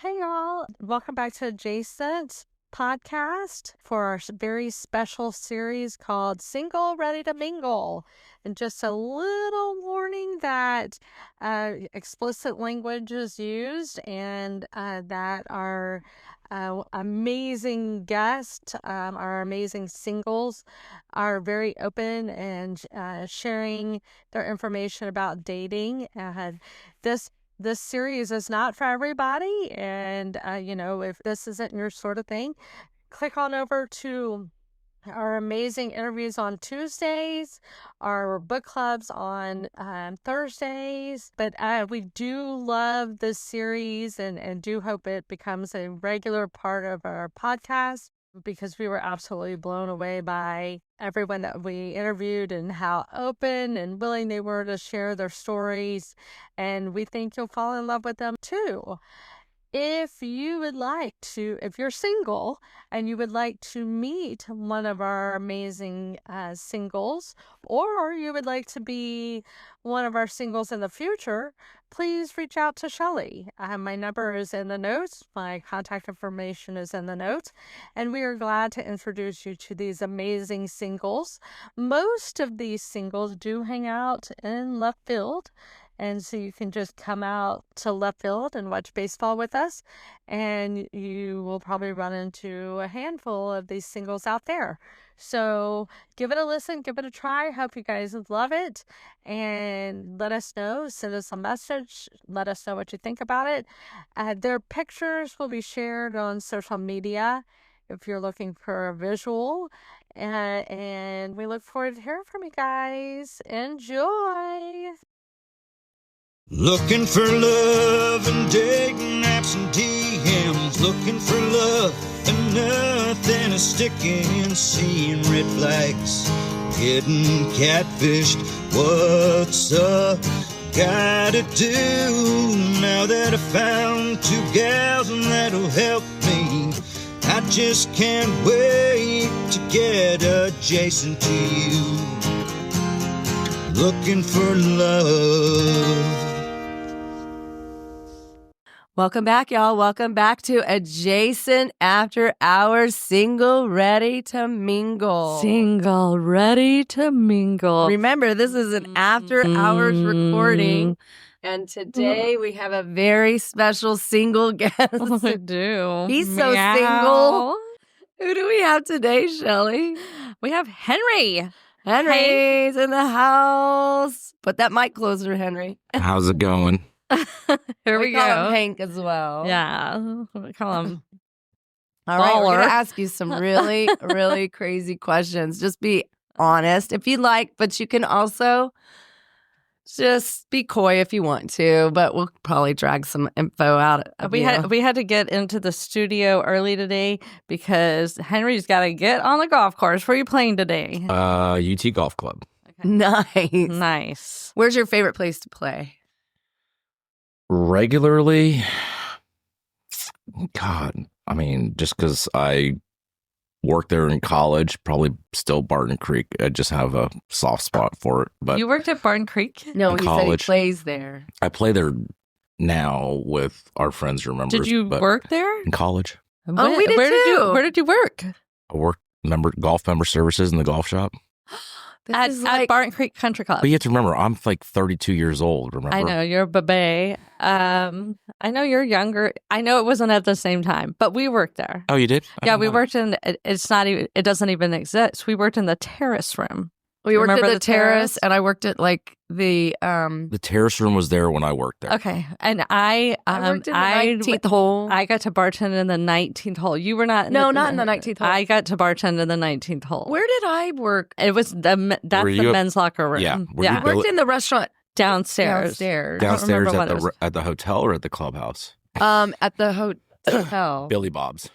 Hey, y'all. Welcome back to Adjacent podcast for our very special series called Single Ready to Mingle. And just a little warning that explicit language is used and that our amazing guests, our amazing singles, are very open and sharing their information about dating. This series is not for everybody, and if this isn't your sort of thing, click on over to our amazing interviews on Tuesdays, our book clubs on Thursdays. But we do love this series and do hope it becomes a regular part of our podcast, because we were absolutely blown away by everyone that we interviewed and how open and willing they were to share their stories. And we think you'll fall in love with them too. If you're single and you would like to meet one of our amazing singles, or you would like to be one of our singles in the future, please reach out to Shelly. My number is in the notes. My contact information is in the notes. And we are glad to introduce you to these amazing singles. Most of these singles do hang out in left field. And so you can just come out to left field and watch baseball with us, and you will probably run into a handful of these singles out there. So give it a listen, give it a try. Hope you guys love it, and let us know. Send us a message. Let us know what you think about it. Their pictures will be shared on social media if you're looking for a visual. And we look forward to hearing from you guys. Enjoy. Looking for love and dating apps and DMs. Looking for love and nothing is sticking. Seeing red flags, getting catfished. What's up? Gotta do now that I found two gals and that'll help me. I just can't wait to get adjacent to you. Looking for love. Welcome back, y'all. Welcome back to Adjacent After Hours, Single Ready to Mingle. Single ready to mingle. Remember, this is an after hours recording, and today we have a very special single guest. We do. He's so single. Who do we have today, Shelly? We have Henry. Henry's in the house. Put that mic closer, Henry. How's it going? Here we we call go. him Hank as well. Yeah, we call him. All right, we're Baller. going to ask you some really, really crazy questions. Just be honest if you like, but you can also just be coy if you want to, but we'll probably drag some info out of We you. had to get into the studio early today because Henry's got to get on the golf course. Where are you playing today? UT Golf Club. Nice. Nice. Where's your favorite place to play? Regularly, God, I mean, just because I worked there in college, probably still Barton Creek. I just have a soft spot for it. But You worked at Barton Creek? No, In he college. said he plays there. I play there now with our friends or members. Did you but work there? in college? Oh, we did Where too. Where did you work? I worked golf member services in the golf shop. This is At Barton Creek Country Club. But you have to remember, I'm like 32 years old. Remember? I know you're a babe. I know you're younger. I know it wasn't at the same time, but we worked there. Oh, you did? I Yeah, didn't we know. worked in. It's not even. It doesn't even exist. We worked in the terrace room. we worked at Remember the the terrace, terrace? and I worked at like the The terrace room was there when I worked there. Okay, and I worked in the 19th hole. I got to bartend in the 19th hole. You were not. No, not in the 19th hole. I got to bartend in the 19th hole. Where did I work? It was that's Were the you men's locker room. Yeah, were you I worked in the restaurant downstairs. downstairs. downstairs remember at what it the hotel or at the clubhouse? At the hotel. Billy Bob's.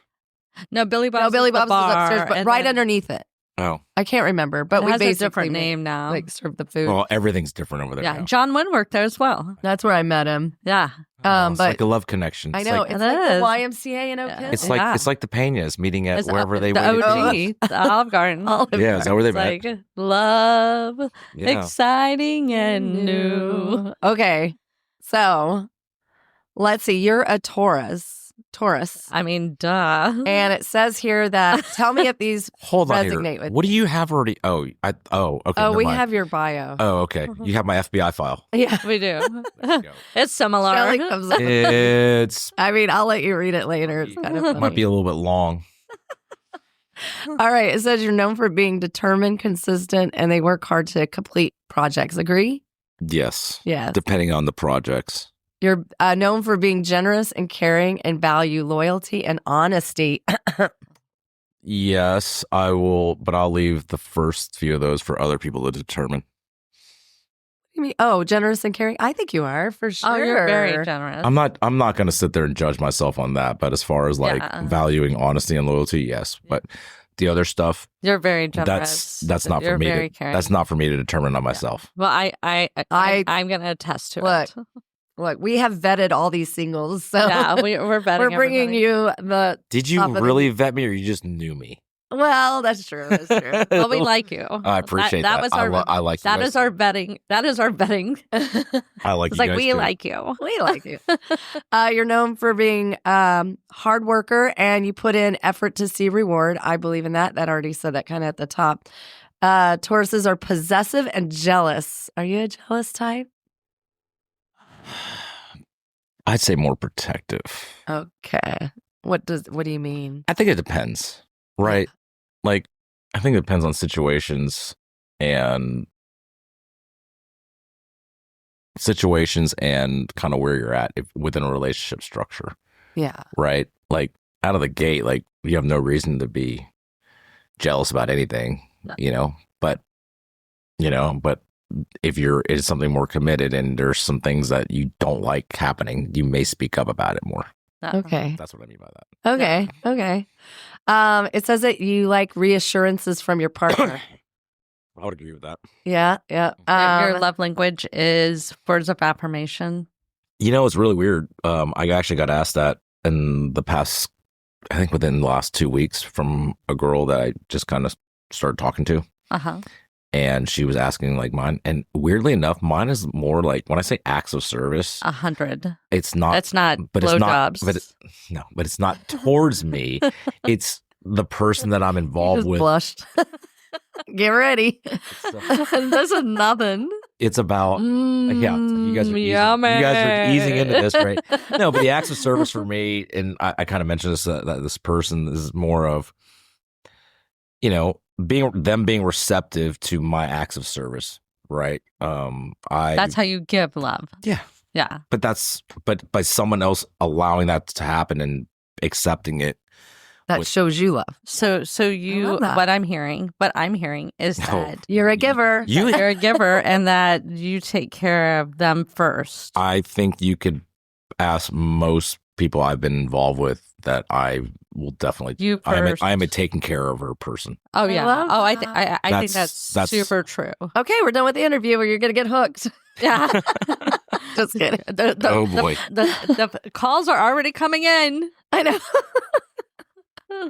No, Billy Bob's. No, Billy was the Bob's was bar, upstairs, but and right then underneath it. Oh, I can't remember, but it we has a basically different name now. like served the food. well, everything's different over there yeah, now. John Nguyen worked there as well. That's where I met him. Yeah, Oh, it's but like a love connection. I It's know like, it's It like is. the YMCA in Oak Yeah. Hill. it's like Yeah. it's like the Peñas meeting at It's wherever they the waited. OG, the Olive Garden. Yeah, is that where they It's met? like love, Yeah. exciting and new. Okay, so let's see. You're a Taurus. Taurus. I mean, duh. And it says here that, tell me if these Hold on resonate here. with What do you have already? Okay. Oh, never we mind. have your bio. Oh, okay. You have my FBI file. Yeah. We do. There you go. It's similar. Shelly comes up. It's I mean, I'll let you read it later. It's kind of funny. might be a little bit long. All right. It says you're known for being determined, consistent, and they work hard to complete projects. Agree? Yes. Yes. Depending on the projects. You're known for being generous and caring and value loyalty and honesty. Yes, I will, but I'll leave the first few of those for other people to determine. You mean, generous and caring? I think you are, for sure. Oh, you're very generous. I'm not going to sit there and judge myself on that, but as far as like valuing honesty and loyalty, yes. But the other stuff, You're very generous. that's not You're for me. very caring. That's not for me to determine on myself. Well, I'm going to attest to Look, it. Look, we have vetted all these singles, so Yeah, we're betting. we're bringing everybody. you the. Did you top of the- really vet me, or you just knew me? Well, that's true. That's true. Well, we like you. I appreciate that. Was our, I like you that guys. is our betting. That is our betting. I like It's you like guys we too. like you. We like you. You're known for being hard worker, and you put in effort to see reward. I believe in that. That already said that kind of at the top. Tauruses are possessive and jealous. Are you a jealous type? I'd say more protective. Okay. What do you mean? I think it depends, right? Like, I think it depends on situations and kind of where you're at within a relationship structure, Yeah. right? Like, out of the gate, like, you have no reason to be jealous about anything, but if it's something more committed and there's some things that you don't like happening, you may speak up about it more. Okay. That's what I mean by that. Okay. Okay. It says that you like reassurances from your partner. I would agree with that. Yeah. Yeah. Your love language is words of affirmation. It's really weird. I actually got asked that in the past, I think within the last 2 weeks, from a girl that I just kind of started talking to. Uh-huh. And she was asking like mine. And weirdly enough, mine is more like, when I say acts of service, 100. it's not. That's not But it's not. blowjobs. But it's not towards me. It's the person that I'm You involved just with. blushed. Get ready. This is nothing. It's about you guys are easing into this, right? No, but the acts of service for me, and I kind of mentioned this, that this person is more of, being receptive to my acts of service, right? That's how you give love. Yeah. Yeah. But by someone else allowing that to happen and accepting it. That shows you love. So you, love that. what I'm hearing is No. that You're a giver. you're a giver and that you take care of them first. I think you could ask most people I've been involved with that I will definitely. You first. I am a taken care of her person. Oh I yeah. love Oh, I that. think that's super true. Okay, we're done with the interview or you're going to get hooked. Yeah. Just kidding. Oh, boy. The calls are already coming in. I know.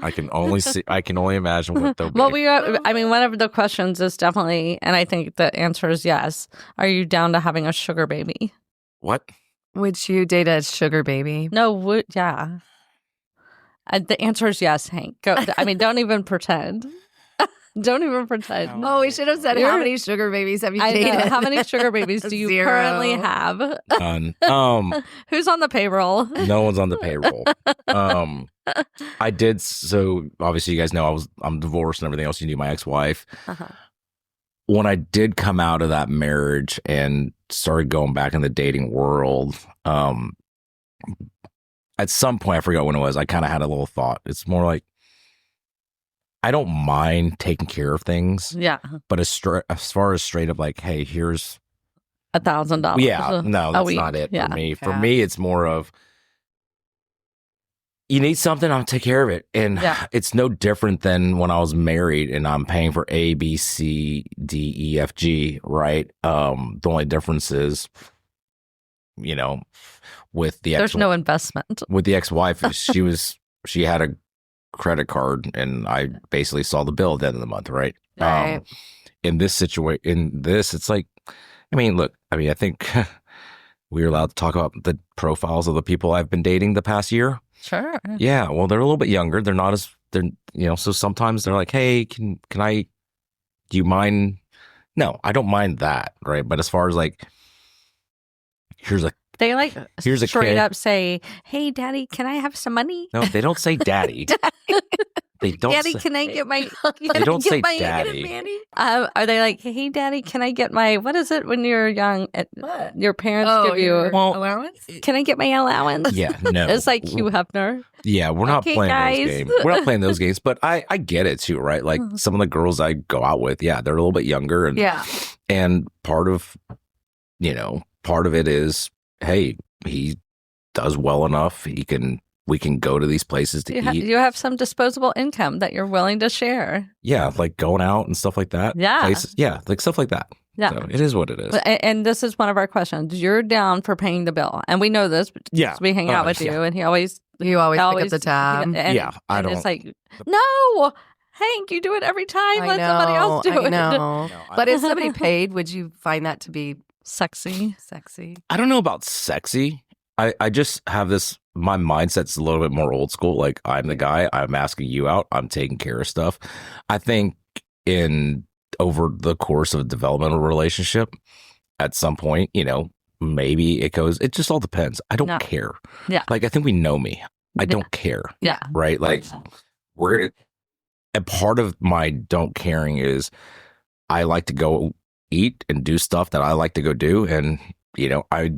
I can only imagine what they'll be. Well, one of the questions is definitely, and I think the answer is yes. Are you down to having a sugar baby? What? Would you date a sugar baby? No, yeah. The answer is yes, Hank. Go. Don't even pretend. Don't even pretend. Oh, we should have said how many sugar babies have you I dated? know. How many sugar babies do you 0. currently have? None. Who's on the payroll? No one's on the payroll. I did. So obviously, you guys know I'm divorced and everything else. You knew my ex-wife. Uh-huh. When I did come out of that marriage and started going back in the dating world, at some point, I forgot when it was, I kind of had a little thought. It's more like, I don't mind taking care of things, Yeah, but as far as straight up like, hey, here's $1,000. yeah, no, that's week. not it Yeah. for me. For Yeah. me, it's more of, you need something, I'll take care of it. And Yeah. it's no different than when I was married and I'm paying for A, B, C, D, E, F, G, right? The only difference is, with the There's no investment. with the ex-wife, she had a credit card and I basically saw the bill at the end of the month, right? Right. In this situation, it's like, look, I think we're allowed to talk about the profiles of the people I've been dating the past year. Sure. Yeah, well, they're a little bit younger. They're not as so sometimes they're like, "Hey, can I? Do you mind?" No, I don't mind that, right? But as far as like, here's a straight kid. up say, "Hey, Daddy, can I have some money?" No, they don't say daddy. They don't. Daddy, can I get my? They don't say daddy. Are they like, "Hey, Daddy, can I get my? What is it when you're young? What? Your parents give you allowance? Can I get my allowance?" Yeah, no. It's like Hugh Hefner. Yeah, we're not Okay, playing guys. those games. We're not playing those games, but I get it too, right? Like some of the girls I go out with, yeah, they're a little bit younger, and part of it is, hey, he does well enough. We can go to these places to eat. You have some disposable income that you're willing to share. Yeah, like going out and stuff like that. Yeah. Places, yeah, like stuff like that. Yeah. So it is what it is. And this is one of our questions. You're down for paying the bill. And we know this because we hang out with you. And you always pick up the tab. I don't. It's like, no, Hank, you do it every time. Let somebody else do it. No, but if somebody paid, would you find that to be sexy? I don't know about sexy. I just have this, my mindset's a little bit more old school. Like, I'm the guy, I'm asking you out, I'm taking care of stuff. I think over the course of a developmental relationship, at some point, maybe it just all depends. I don't care. Yeah. Like, I think we know me. I don't care. Yeah. Right? Like, and part of my don't caring is I like to go eat and do stuff that I like to go do. And, I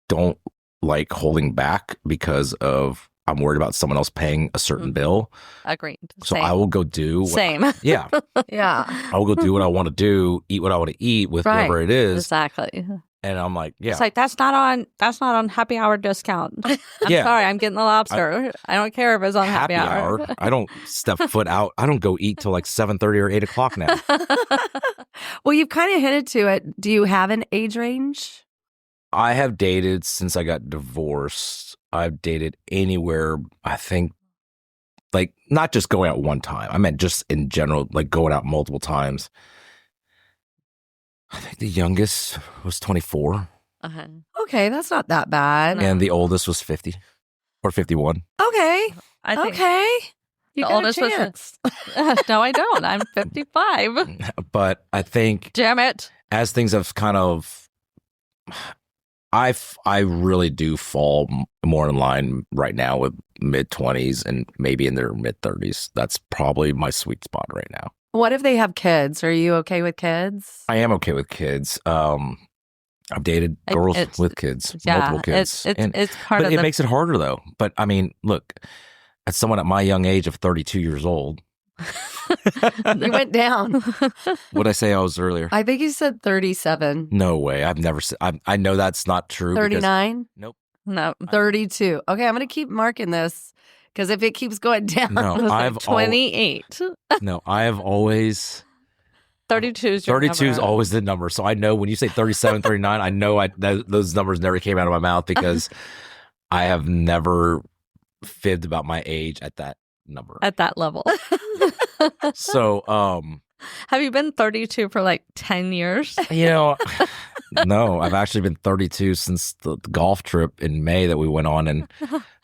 don't like holding back because of I'm worried about someone else paying a certain bill. Agreed. So I will go do Yeah. Yeah. I will go do what I want to do, eat what I want to eat with whatever it is. Exactly. And I'm like, yeah. It's like that's not on happy hour discount. I'm sorry, I'm getting the lobster. I don't care if it's on happy hour. I don't step foot out. I don't go eat till like 7:30 or 8 o'clock now. Well, you've kind of hinted to it. Do you have an age range? I have dated since I got divorced. I've dated anywhere, I think, like not just going out one time. I meant just in general, like going out multiple times. I think the youngest was 24. Uh-huh. Okay, that's not that bad. And the oldest was 50 or 51. Okay. Okay. You the got oldest a chance. No, I don't. I'm 55. But I think, damn it, as things have kind of, I really do fall more in line right now with mid-20s and maybe in their mid-30s. That's probably my sweet spot right now. What if they have kids? Are you okay with kids? I am okay with kids. I've dated girls with kids, multiple kids. It's part of it makes it harder though. But I mean, look, as someone at my young age of 32 years old. You went down. What'd I say I was earlier? I think you said 37. No way. I've never said, I know that's not true. 39? Nope. No. 32. Okay, I'm going to keep marking this because if it keeps going down. No, I've 28. No, I have always. 32 is 32 is always the number. So I know when you say 37, 39, I know those numbers never came out of my mouth because I have never fibbed about my age at that number. At that level. So, have you been 32 for like 10 years? No, I've actually been 32 since the golf trip in May that we went on. And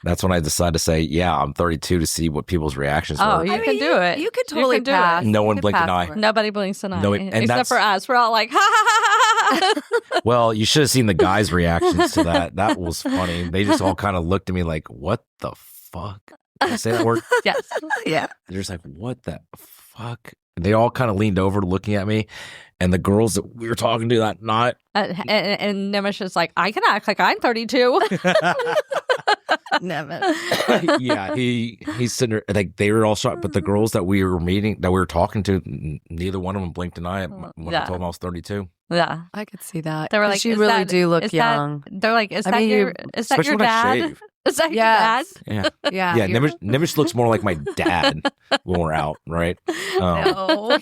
that's when I decided to say, yeah, I'm 32 to see what people's reactions were. You can do it. You could totally pass. No one blinked an eye. Nobody blinks an eye. And except for us. We're all like, ha, ha, ha, ha, ha. Well, you should have seen the guys' reactions to that. That was funny. They just all kind of looked at me like, what the fuck? Did I say that word? Yes. Yeah. They're just like, what the fuck? And they all kind of leaned over looking at me. And the girls that we were talking to that night. And Nemish is like, I can act like I'm 32. Nemish. Yeah, he's sitting there, like they were all shocked. But the girls that we were talking to, neither one of them blinked an eye when I told them I was 32. Yeah. I could see that. They were like, you really do look young. They're like, is that your dad? Is that your dad? Yeah. Yeah. Nemish looks more like my dad when we're out, right? No.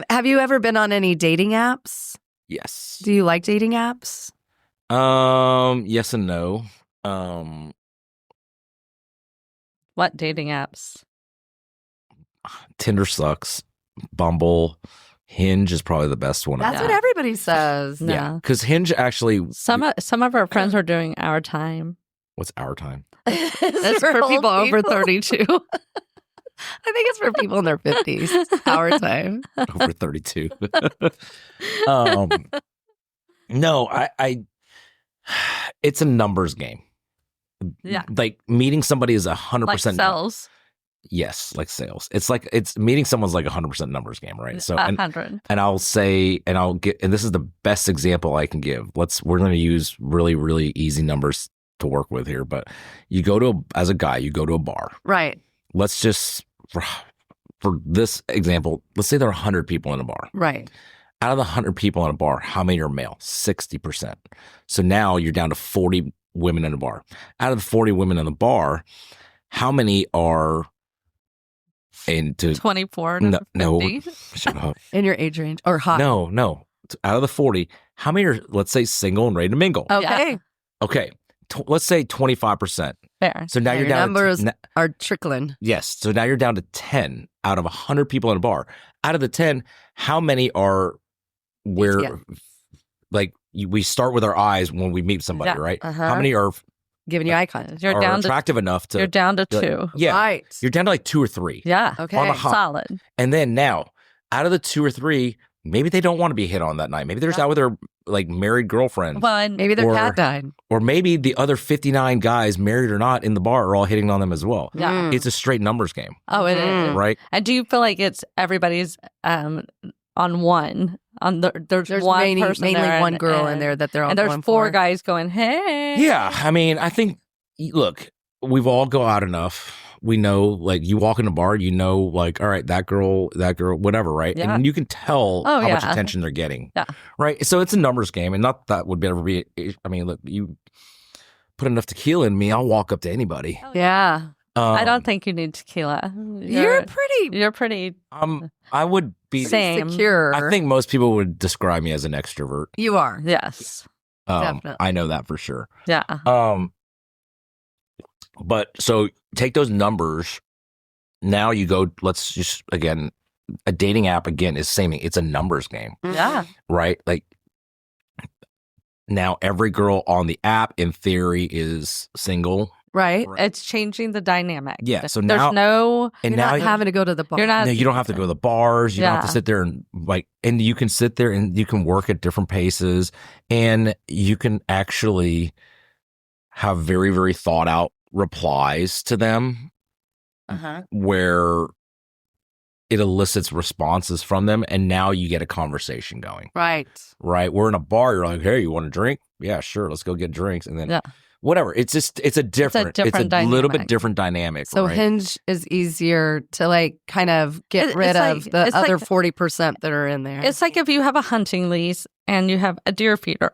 Have you ever been on any dating apps? Yes. Do you like dating apps? Yes and no. What dating apps? Tinder sucks. Bumble. Hinge is probably the best one. That's what everybody says. No. Yeah, because Hinge actually. Some of our friends are doing our time. What's our time? That's for old people over 32. I think it's for people in their 50s. Our time. Over 32. No, I it's a numbers game. Yeah. Like meeting somebody is 100% Like cells. Yes, like sales. It's meeting someone's like 100% numbers game, right? So 100. and I'll say, and I'll get, and this is the best example I can give. We're going to use really, really easy numbers to work with here. But you go to, as a guy, you go to a bar. Right. Let's just, for this example, let's say there are 100 people in a bar. Right. Out of the 100 people in a bar, how many are male? 60%. So now you're down to 40 women in a bar. Out of the 40 women in the bar, how many are into 24 to 50. Shut up. In your age range or hot? No. Out of the 40, how many are, let's say, single and ready to mingle? Okay. Yeah. Okay. Let's say 25%. Fair. So now Yeah, you're your down numbers to, are trickling. yes. So now you're down to 10 out of 100 people in a bar. Out of the 10, how many are where, Yeah. like, we start with our eyes when we meet somebody, Yeah. right? Uh-huh. How many are Giving you eye contact. You're are down to attractive enough to? you're down to like, 2. Yeah. Right. You're down to like 2 or 3. Yeah. Okay. on a hot- Solid. And then now, out of the 2 or 3, maybe they don't want to be hit on that night. Maybe they're just out with their like married girlfriends. Well, and Maybe their Or- cat died. Or maybe the other 59 guys, married or not, in the bar are all hitting on them as well. yeah. Mm. It's a straight numbers game, Oh, it is. Mm. right? And do you feel like it's everybody's on one? There's one mainly person there one and- girl in and- there that they're all and there's going 4 for. guys going, hey. Yeah. I mean, I think, look, we've all go out enough. We know, like, you walk in a bar, you know, like, all right, that girl, whatever, right? Yeah. And you can tell Oh, how much yeah. attention they're getting. Yeah. Right? So it's a numbers game, and not that would ever be, I mean, look, you put enough tequila in me, I'll walk up to anybody. Yeah. I don't think you need tequila. You're pretty You're pretty I would be, Same. secure. I think most people would describe me as an extrovert. you are. yes. Definitely. I know that for sure. Yeah. But so take those numbers. Now you go, let's just, again, a dating app, again, is same thing. It's a numbers game, Yeah. right? Like now every girl on the app, in theory, is single. Right. It's changing the dynamic. Yeah, so there's now- no And You're now not having to go to the bar. You're not- no, you don't have to go to the bars. You don't have to Yeah. sit there and like, and you can sit there and you can work at different paces, and you can actually have very, very thought out replies to them Uh-huh. where it elicits responses from them, and now you get a conversation going. Right. Right? We're in a bar. You're like, "Hey, you want a drink? Yeah, sure. Let's go get drinks." And then Yeah. whatever. It's just it's a different little bit dynamic. different dynamic. So right? Hinge is easier to like kind of get It's rid like- of the it's other like- 40% that are in there. It's like if you have a hunting lease and you have a deer feeder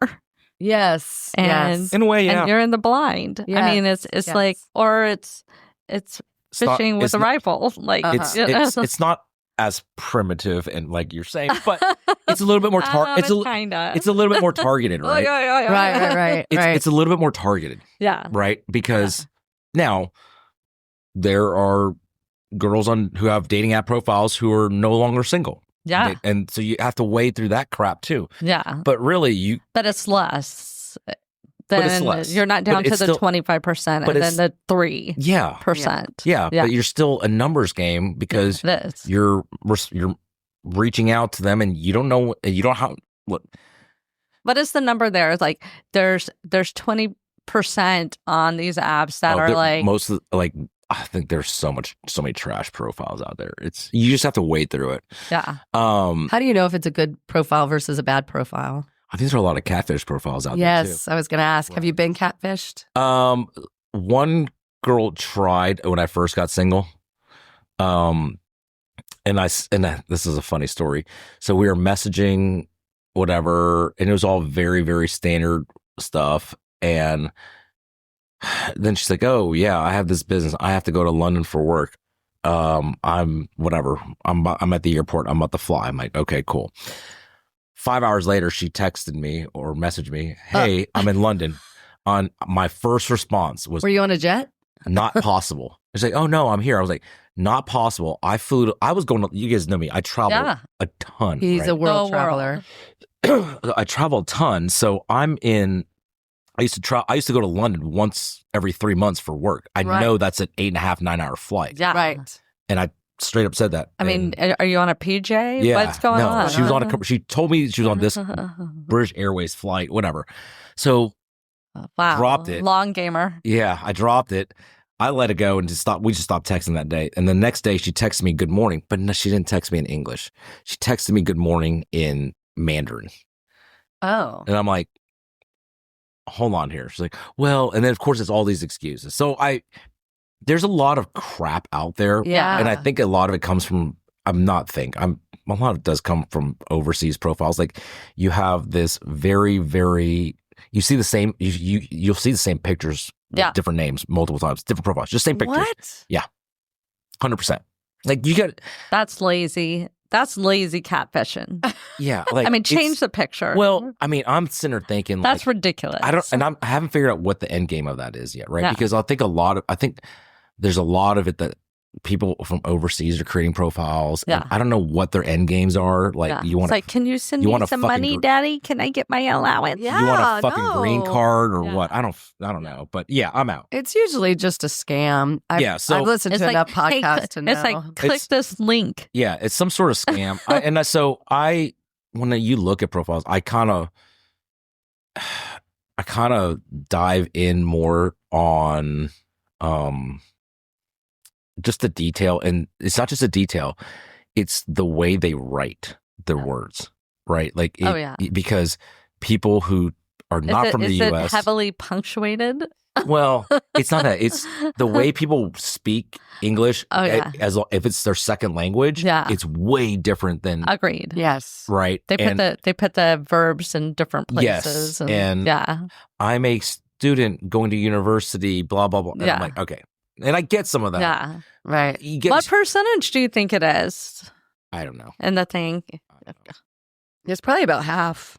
yes. and yes. in a way, yeah. and you're in the blind. I Yes, mean, it's yes. like, or it's It's not- fishing with it's a not- rifle. Like Uh-huh. It's not as primitive and like you're saying, but it's a little bit more it's a little bit more targeted, right? Right. It's a little bit more targeted, Yeah. right? Because now there are girls on who have dating app profiles who are no longer single. Yeah. And so you have to wade through that crap too. Yeah. But really, But it's less. But it's Then less. you're not But down to it's the still- 25% but and then it's- the 3%. yeah, Yeah. but you're still a numbers game because It is. you're reaching out to them and you don't know how. Look, What is the number there? It's like there's 20% on these apps that are like most of the, like I think there's so many trash profiles out there. It's you just have to wade through it. yeah. How do you know if it's a good profile versus a bad profile? I think there are a lot of catfish profiles out Yes, I was going to ask. Have you been catfished? there too. One girl tried when I first got single. And this is a funny story. So we were messaging whatever, and it was all very, very standard stuff. And then she's like, "Oh yeah, I have this business. I have to go to London for work. I'm whatever. I'm at the airport. I'm about to fly." I'm like, "Okay, cool." 5 hours later, she texted me or messaged me, "Hey, I'm in London." On my first response was Were you on a jet? not possible. It's like, "Oh no, I'm here." I was like, "Not possible." I was going to, you guys know me. I travel Yeah. a ton. He's right? a world The world. traveler. I travel a ton. So I'm in I used to go to London once every 3 months for work. I know that's an 8.5, 9-hour flight. Yeah. Right. And I straight up said that. I mean, are you on a PJ? Yeah, What's going on? She was on she told me she was on this British Airways flight, whatever. So wow. dropped it. Long gamer. Yeah, I dropped it. I let it go and we just stopped texting that day. And the next day she texted me good morning, but no, she didn't text me in English. She texted me good morning in Mandarin. Oh. And I'm like, hold on here. She's like, well, and then of course it's all these excuses. So there's a lot of crap out there. Yeah. And I think a lot of it comes from, a lot of it does come from overseas profiles. Like you have this very, very, you see the same, you'll see the same pictures with different names multiple times, different profiles, just same pictures. What? Yeah. 100%. Like you got. That's lazy. That's lazy catfishing. Yeah. Like, I mean, change the picture. Well, I mean, I'm sitting there thinking that's like, ridiculous. I haven't figured out what the end game of that is yet. Right. Yeah. Because I think there's a lot of it that people from overseas are creating profiles. Yeah. And I don't know what their end games are. Like you want can you send you me want a some fucking money, Daddy? Can I get my allowance? Yeah. you want a fucking green no. card or Yeah. what? I don't know. But yeah, I'm out. It's usually just a scam. I've listened It's to like, enough hey, podcasts to know. It's like, click this link. Yeah, it's some sort of scam. When you look at profiles, I kind of dive in more on just the detail, and it's not just a detail, it's the way they write their words, right? Like because people who are not from the Is US, it heavily punctuated? well, it's not that. It's the way people speak English. Oh, yeah. If it's their second language, it's way different than Agreed. Yes. right. They put the verbs in different places. Yes, and I'm a student going to university. Blah blah blah. And I'm like, okay, and I get some of that. Yeah. Right. You get, What percentage do you think it is I don't know. in the thing? It's probably about half.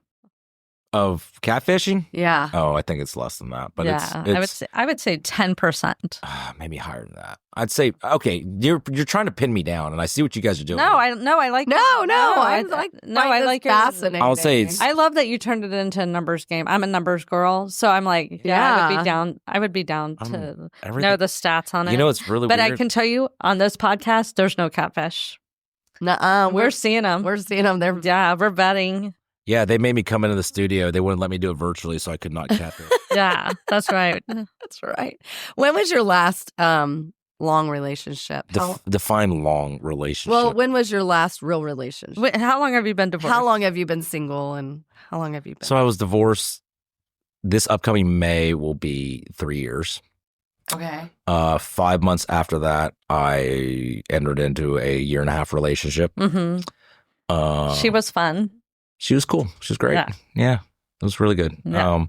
Of catfishing? Yeah. Oh, I think it's less than that. But it's I would say 10%. maybe higher than that. I'd say okay. You're trying to pin me down, and I see what you guys are doing. I like I like fascinating. I'll say it's. I love that you turned it into a numbers game. I'm a numbers girl, so I'm like, I would be down to know the stats on it. You know, it's really but weird. I can tell you on this podcast, there's no catfish. Nuh-uh. We're seeing them. We're seeing them. We're betting. Yeah, they made me come into the studio. They wouldn't let me do it virtually, so I could not catfish. Yeah, that's right. That's right. When was your last long relationship? Define long relationship. Well, when was your last real relationship? Wait, how long have you been divorced? How long have you been single, and how long have you been? So I was divorced. This upcoming May will be 3 years. Okay. 5 months after that, I entered into a 1.5-year relationship. Mm-hmm. She was fun. She was cool. She was great. Yeah, it was really good. Yeah.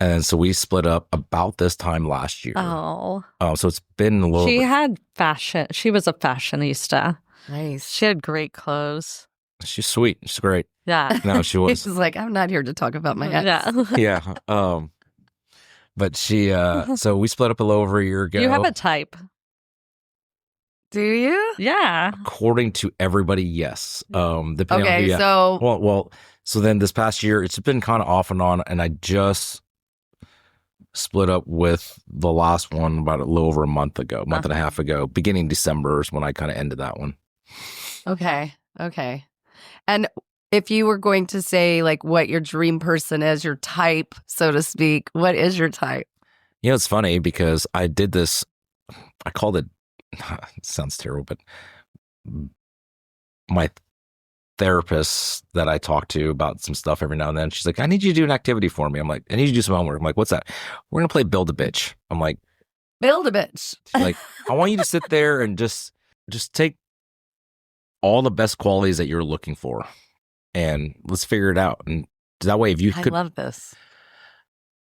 And so we split up about this time last year. Oh. So it's been a little. She had fashion. She was a fashionista. Nice. She had great clothes. She's sweet. She's great. Yeah. No, she was. She's like, I'm not here to talk about my ex. Yeah. Yeah. But she. So we split up a little over a year ago. You have a type. Do you? Yeah. According to everybody, yes. Depending on who, so well, so then this past year, it's been kind of off and on, and I just split up with the last one about a little over a month and a half ago. Beginning December is when I kind of ended that one. Okay. And if you were going to say like what your dream person is, your type, so to speak, what is your type? You know, it's funny because I did this. I called it. It sounds terrible, but my therapist that I talk to about some stuff every now and then, she's like, I need you to do an activity for me. I'm like, I need you to do some homework. I'm like, what's that? We're going to play Build a Bitch. I'm like, Build a Bitch. Like, I want you to sit there and just take all the best qualities that you're looking for and let's figure it out. And that way, if you could. I love this.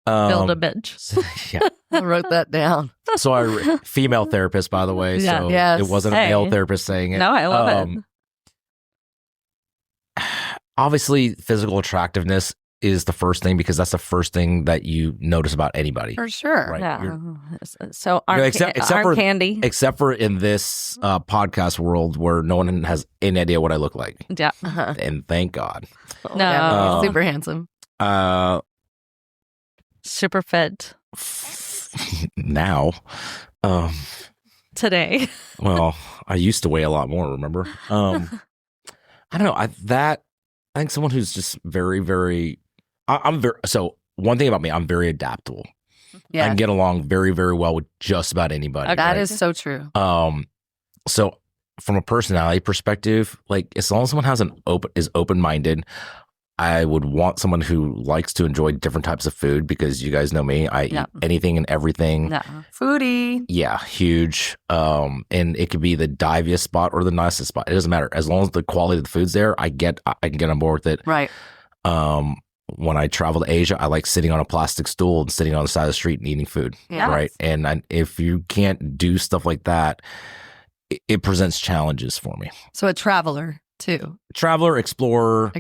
Build a bitch. Yeah. I wrote that down. So female therapist, by the way. Yeah. So Yes. it wasn't a male therapist saying it. No, I love it. Obviously, physical attractiveness is the first thing because that's the first thing that you notice about anybody. For sure. Right. Yeah. So except arm for candy. Except for in this podcast world where no one has any idea what I look like. Yeah. And thank God. No. Super handsome. Super fit. Now. Today. Well, I used to weigh a lot more, remember? I don't know. I think someone who's just very, very, I'm very, so one thing about me, I'm very adaptable. I can get along very, very well with just about anybody. That right? Is so true. So from a personality perspective, like as long as someone is open-minded, I would want someone who likes to enjoy different types of food because you guys know me. I eat anything and everything. Foodie. Yeah, huge. And it could be the diviest spot or the nicest spot. It doesn't matter. As long as the quality of the food's there, I can get on board with it. Right. When I travel to Asia, I like sitting on a plastic stool and sitting on the side of the street and eating food. Yes. Right. And if you can't do stuff like that, it presents challenges for me. So a traveler too. Traveler, explorer.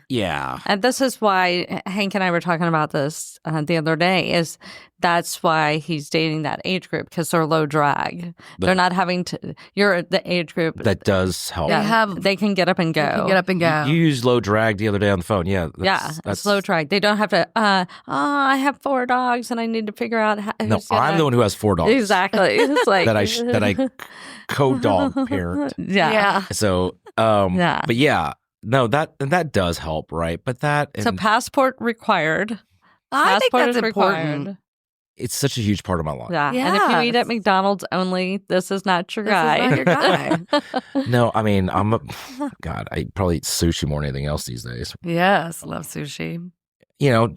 Yeah. And this is why Hank and I were talking about this the other day, is that's why he's dating that age group, because they're low drag. They're not having to, you're the age group. That does help. They can get up and go. You used low drag the other day on the phone. Yeah. That's low drag. They don't have to, I have 4 dogs and I need to figure out how. No, I'm the one who has 4 dogs. Exactly. It's like that I co-dog parent. Yeah. So, but yeah, no, that does help, right? But so passport required. I think that's important. It's such a huge part of my life. Yeah. And if you eat at McDonald's only, this is not your guy. This is not your guy. No, I mean, God, I probably eat sushi more than anything else these days. Yes, love sushi. You know,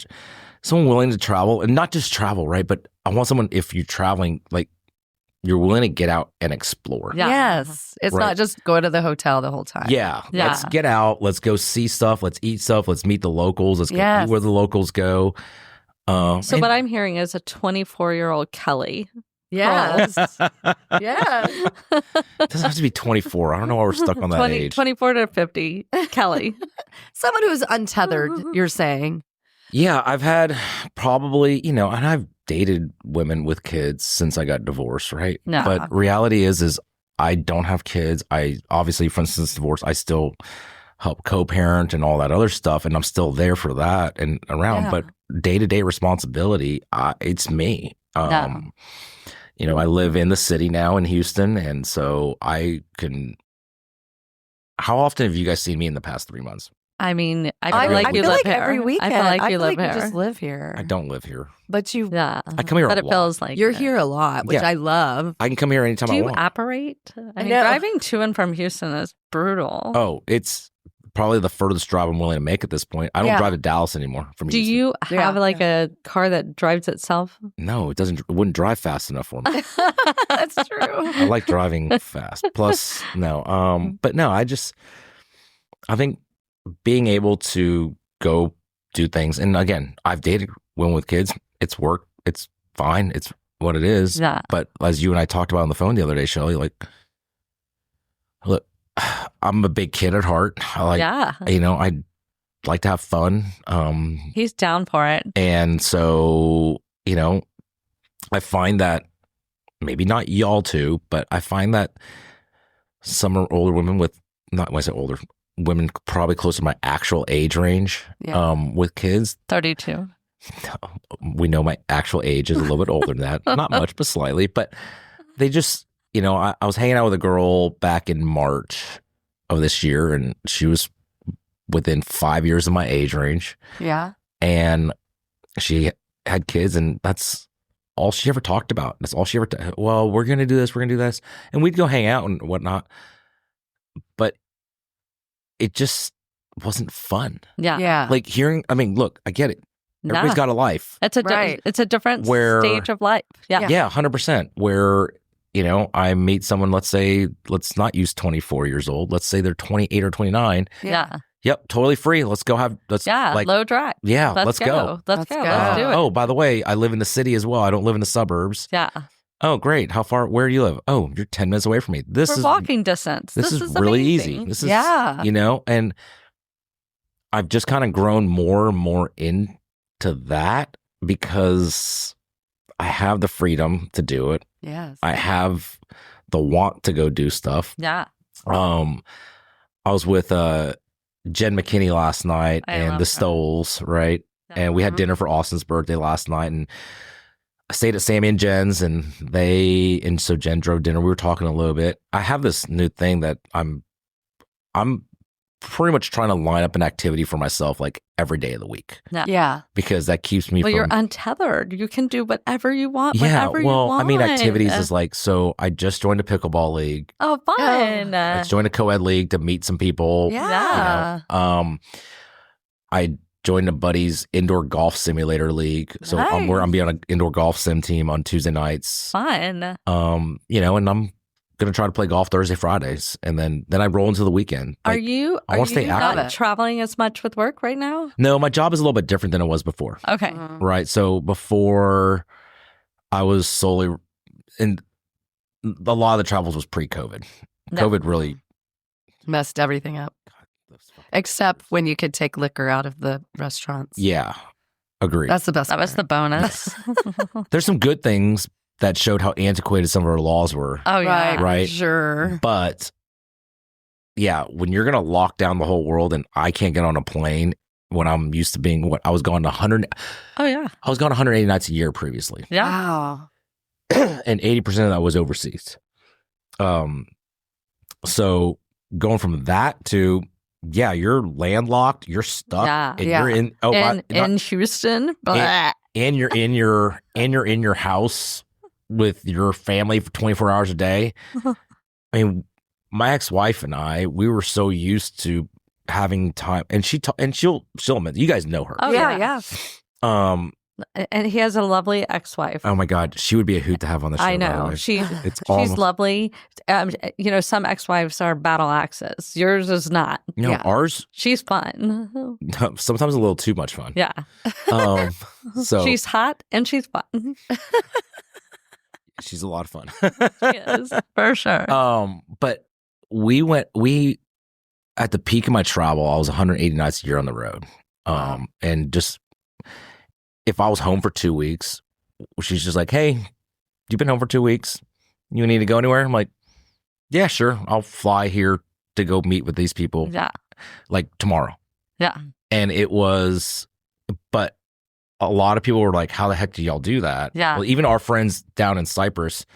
someone willing to travel, and not just travel, right? But I want someone, if you're traveling, like, you're willing to get out and explore. Yeah. Yes. It's not just go to the hotel the whole time. Yeah. Let's get out. Let's go see stuff. Let's eat stuff. Let's meet the locals. Let's go eat where the locals go. So what I'm hearing is a 24-year-old Kelly. Yes. Yes. It doesn't have to be 24. I don't know why we're stuck on that age. 24 to 50, Kelly. Someone who's untethered, you're saying. Yeah, I've had probably, and I've dated women with kids since I got divorced, right? No. But reality is I don't have kids. I obviously, for instance, divorce, I still help co-parent and all that other stuff, and I'm still there for that and around. Yeah. But day-to-day responsibility, it's me. I live in the city now in Houston, and so I can. How often have you guys seen me in the past 3 months? I mean, I feel like you live here. Every weekend. I feel like you live here. You just live here. I don't live here. But you... Yeah. I come here a lot. But it feels like... You're here a lot, which I love. I can come here anytime I want. Do you operate? I mean, driving to and from Houston is brutal. Oh, it's probably the furthest drive I'm willing to make at this point. I don't drive to Dallas anymore from Houston. Do you have a car that drives itself? No, it doesn't. It wouldn't drive fast enough for me. That's true. I like driving fast. Plus, no. But no, I think being able to go do things, and again, I've dated women with kids. It's work. It's fine. It's what it is. Yeah. But as you and I talked about on the phone the other day, Shelly, like, look, I'm a big kid at heart. I'd like to have fun. He's down for it. And so, I find that maybe not y'all too, but I find that some are older women with, not when I say older, women probably close to my actual age range with kids. 32. We know my actual age is a little bit older than that. Not much, but slightly. But they just, I was hanging out with a girl back in March of this year, and she was within 5 years of my age range. Yeah. And she had kids, and that's all she ever talked about. That's all she ever, well, we're going to do this, we're going to do this. And we'd go hang out and whatnot. But it just wasn't fun. Yeah. Yeah. Like look, I get it. Everybody's got a life. It's a different stage of life. Yeah. Yeah, 100%. Where, I meet someone, let's say, let's not use 24 years old. Let's say they're 28 or 29. Yeah. Yep, totally free. Let's go low drive. Yeah, let's go. Let's go. Let's do it. Oh, by the way, I live in the city as well. I don't live in the suburbs. Yeah. Oh, great. Where do you live? Oh, you're 10 minutes away from me. We're walking distance. This is really easy. This is, and I've just kind of grown more and more into that because I have the freedom to do it. Yes. I have the want to go do stuff. Yeah. I was with Jen McKinney last night and the Stoles, right? and we had dinner for Austin's birthday last night, and I stayed at Sammy and Jen's, and so Jen drove dinner. We were talking a little bit. I have this new thing that I'm pretty much trying to line up an activity for myself like every day of the week. Yeah. Because that keeps me Well, from... you're untethered. You can do whatever you want, Yeah, whenever well, you want. I mean, activities is like, so I just joined a pickleball league. Oh, fun. I just joined a co-ed league to meet some people. Yeah. You know. I joined a buddy's indoor golf simulator league. So I'm be on an indoor golf sim team on Tuesday nights. Fun. You know, and I'm going to try to play golf Thursday, Fridays, and then I roll into the weekend. Are Like, you I wanna stay not active. traveling as much with work right now? No, my job is a little bit different than it was before. Okay. Right. So before I was solely in a lot of the travels was pre-COVID. COVID really Messed everything up. Except when you could take liquor out of the restaurants. Yeah. Agreed. That's the best. That was the bonus. There's some good things that showed how antiquated some of our laws were. Oh, yeah. Right. Sure. But yeah, when you're going to lock down the whole world and I can't get on a plane when I'm used to being I was gone 100. Oh, yeah. I was gone 180 nights a year previously. Yeah. Wow. And 80% of that was overseas. So going from that to, yeah, you're landlocked, you're stuck, Yeah. and you're in in Houston. and you're in your house with your family for 24 hours a day. I mean, my ex-wife and I, we were so used to having time, and she'll admit, you guys know her. Oh, Yeah. And he has a lovely ex-wife. Oh my God, she would be a hoot to have on the show. I by the know. way. She's almost- lovely. You know, some ex-wives are battle axes. Yours is not. No, Yeah. ours She's fun. sometimes a little too much fun. Yeah. So She's hot and she's fun. she's a lot of fun. She is, for sure. But we at the peak of my travel, I was 180 nights a year on the road. And just if I was home for 2 weeks, she's just like, "Hey, you've been home for 2 weeks. You need to go anywhere?" I'm like, "Yeah, sure. I'll fly here to go meet with these people Yeah. like tomorrow." Yeah. And but a lot of people were like, "How the heck do y'all do that?" Yeah. Well, even our friends down in Cyprus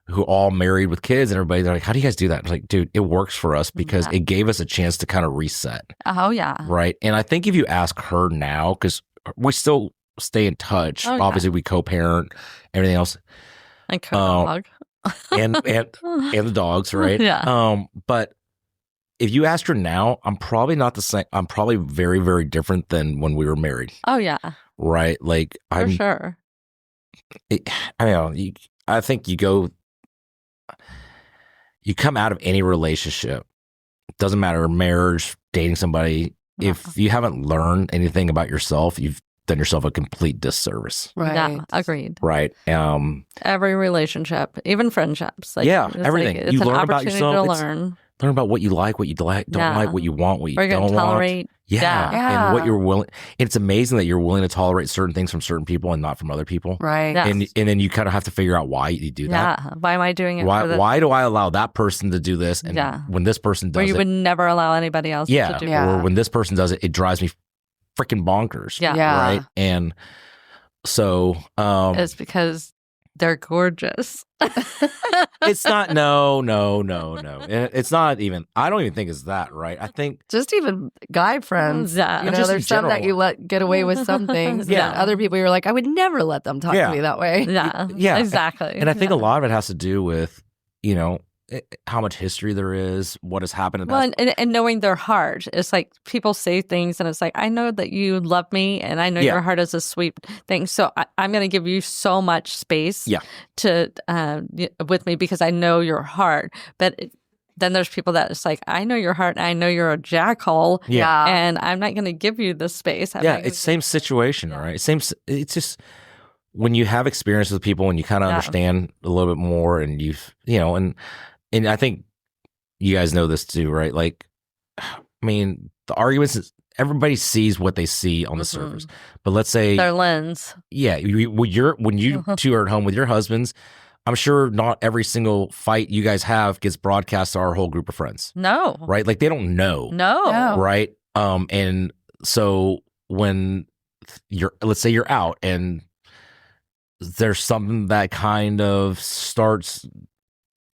who all married with kids and everybody, they're like, "How do you guys do that?" I'm like, dude, it works for us because Yeah. it gave us a chance to kind of reset. Oh, yeah. Right. And I think if you ask her now, because we still stay in touch, Oh, yeah. obviously we co-parent, everything else, And dog. and the dogs, right? Yeah. But if you ask her now, I'm probably not the same. I'm probably very, very different than when we were married. Oh, yeah. Right. Like For sure. I think you come out of any relationship, doesn't matter, marriage, dating somebody, if you haven't learned anything about yourself, you've done yourself a complete disservice. Right. Yeah. Agreed. Right. Every relationship, even friendships. Yeah, it's everything. It's You an learn about opportunity yourself. to It's- learn. Learn about what you like, what you don't Yeah. like, what you want, what you Or you're don't going to tolerate. want. Yeah. Yeah. And what you're willing. It's amazing that you're willing to tolerate certain things from certain people and not from other people. Right. Yeah. And then you kind of have to figure out why you do that. Yeah. Why am I doing it for this? Why do I allow that person to do this? And Yeah. when this person Where does you it, would never allow anybody else yeah, to do Yeah. or when this person does it, it drives me freaking bonkers. Yeah. Yeah. Right. And so It's because they're gorgeous. it's not no. It's not even, I don't even think it's that, right? I think Just even guy friends. Yeah. You know, Just in there's some that general. you let get away with some things. Yeah. And other people you're like, I would never let them talk Yeah. to me that way. Yeah. Yeah. Exactly. and I think a lot of it has to do with, how much history there is, what has happened in the Well, past. and knowing their heart. It's like people say things and it's like, I know that you love me and I know Yeah. your heart is a sweet thing. So I'm going to give you so much space Yeah. to with me because I know your heart. But then there's people that it's like, I know your heart and I know you're a jackhole Yeah. and I'm not going to give you the space. I'm Yeah, not gonna it's same situation, right? It's just when you have experience with people and you kind of Yeah. understand a little bit more, and and I think you guys know this too, right? Like, I mean, the arguments is everybody sees what they see on the surface, but let's say, their lens. yeah, when you two are at home with your husbands, I'm sure not every single fight you guys have gets broadcast to our whole group of friends, No. right? Like they don't know, No. No. right? And so when let's say you're out and there's something that kind of starts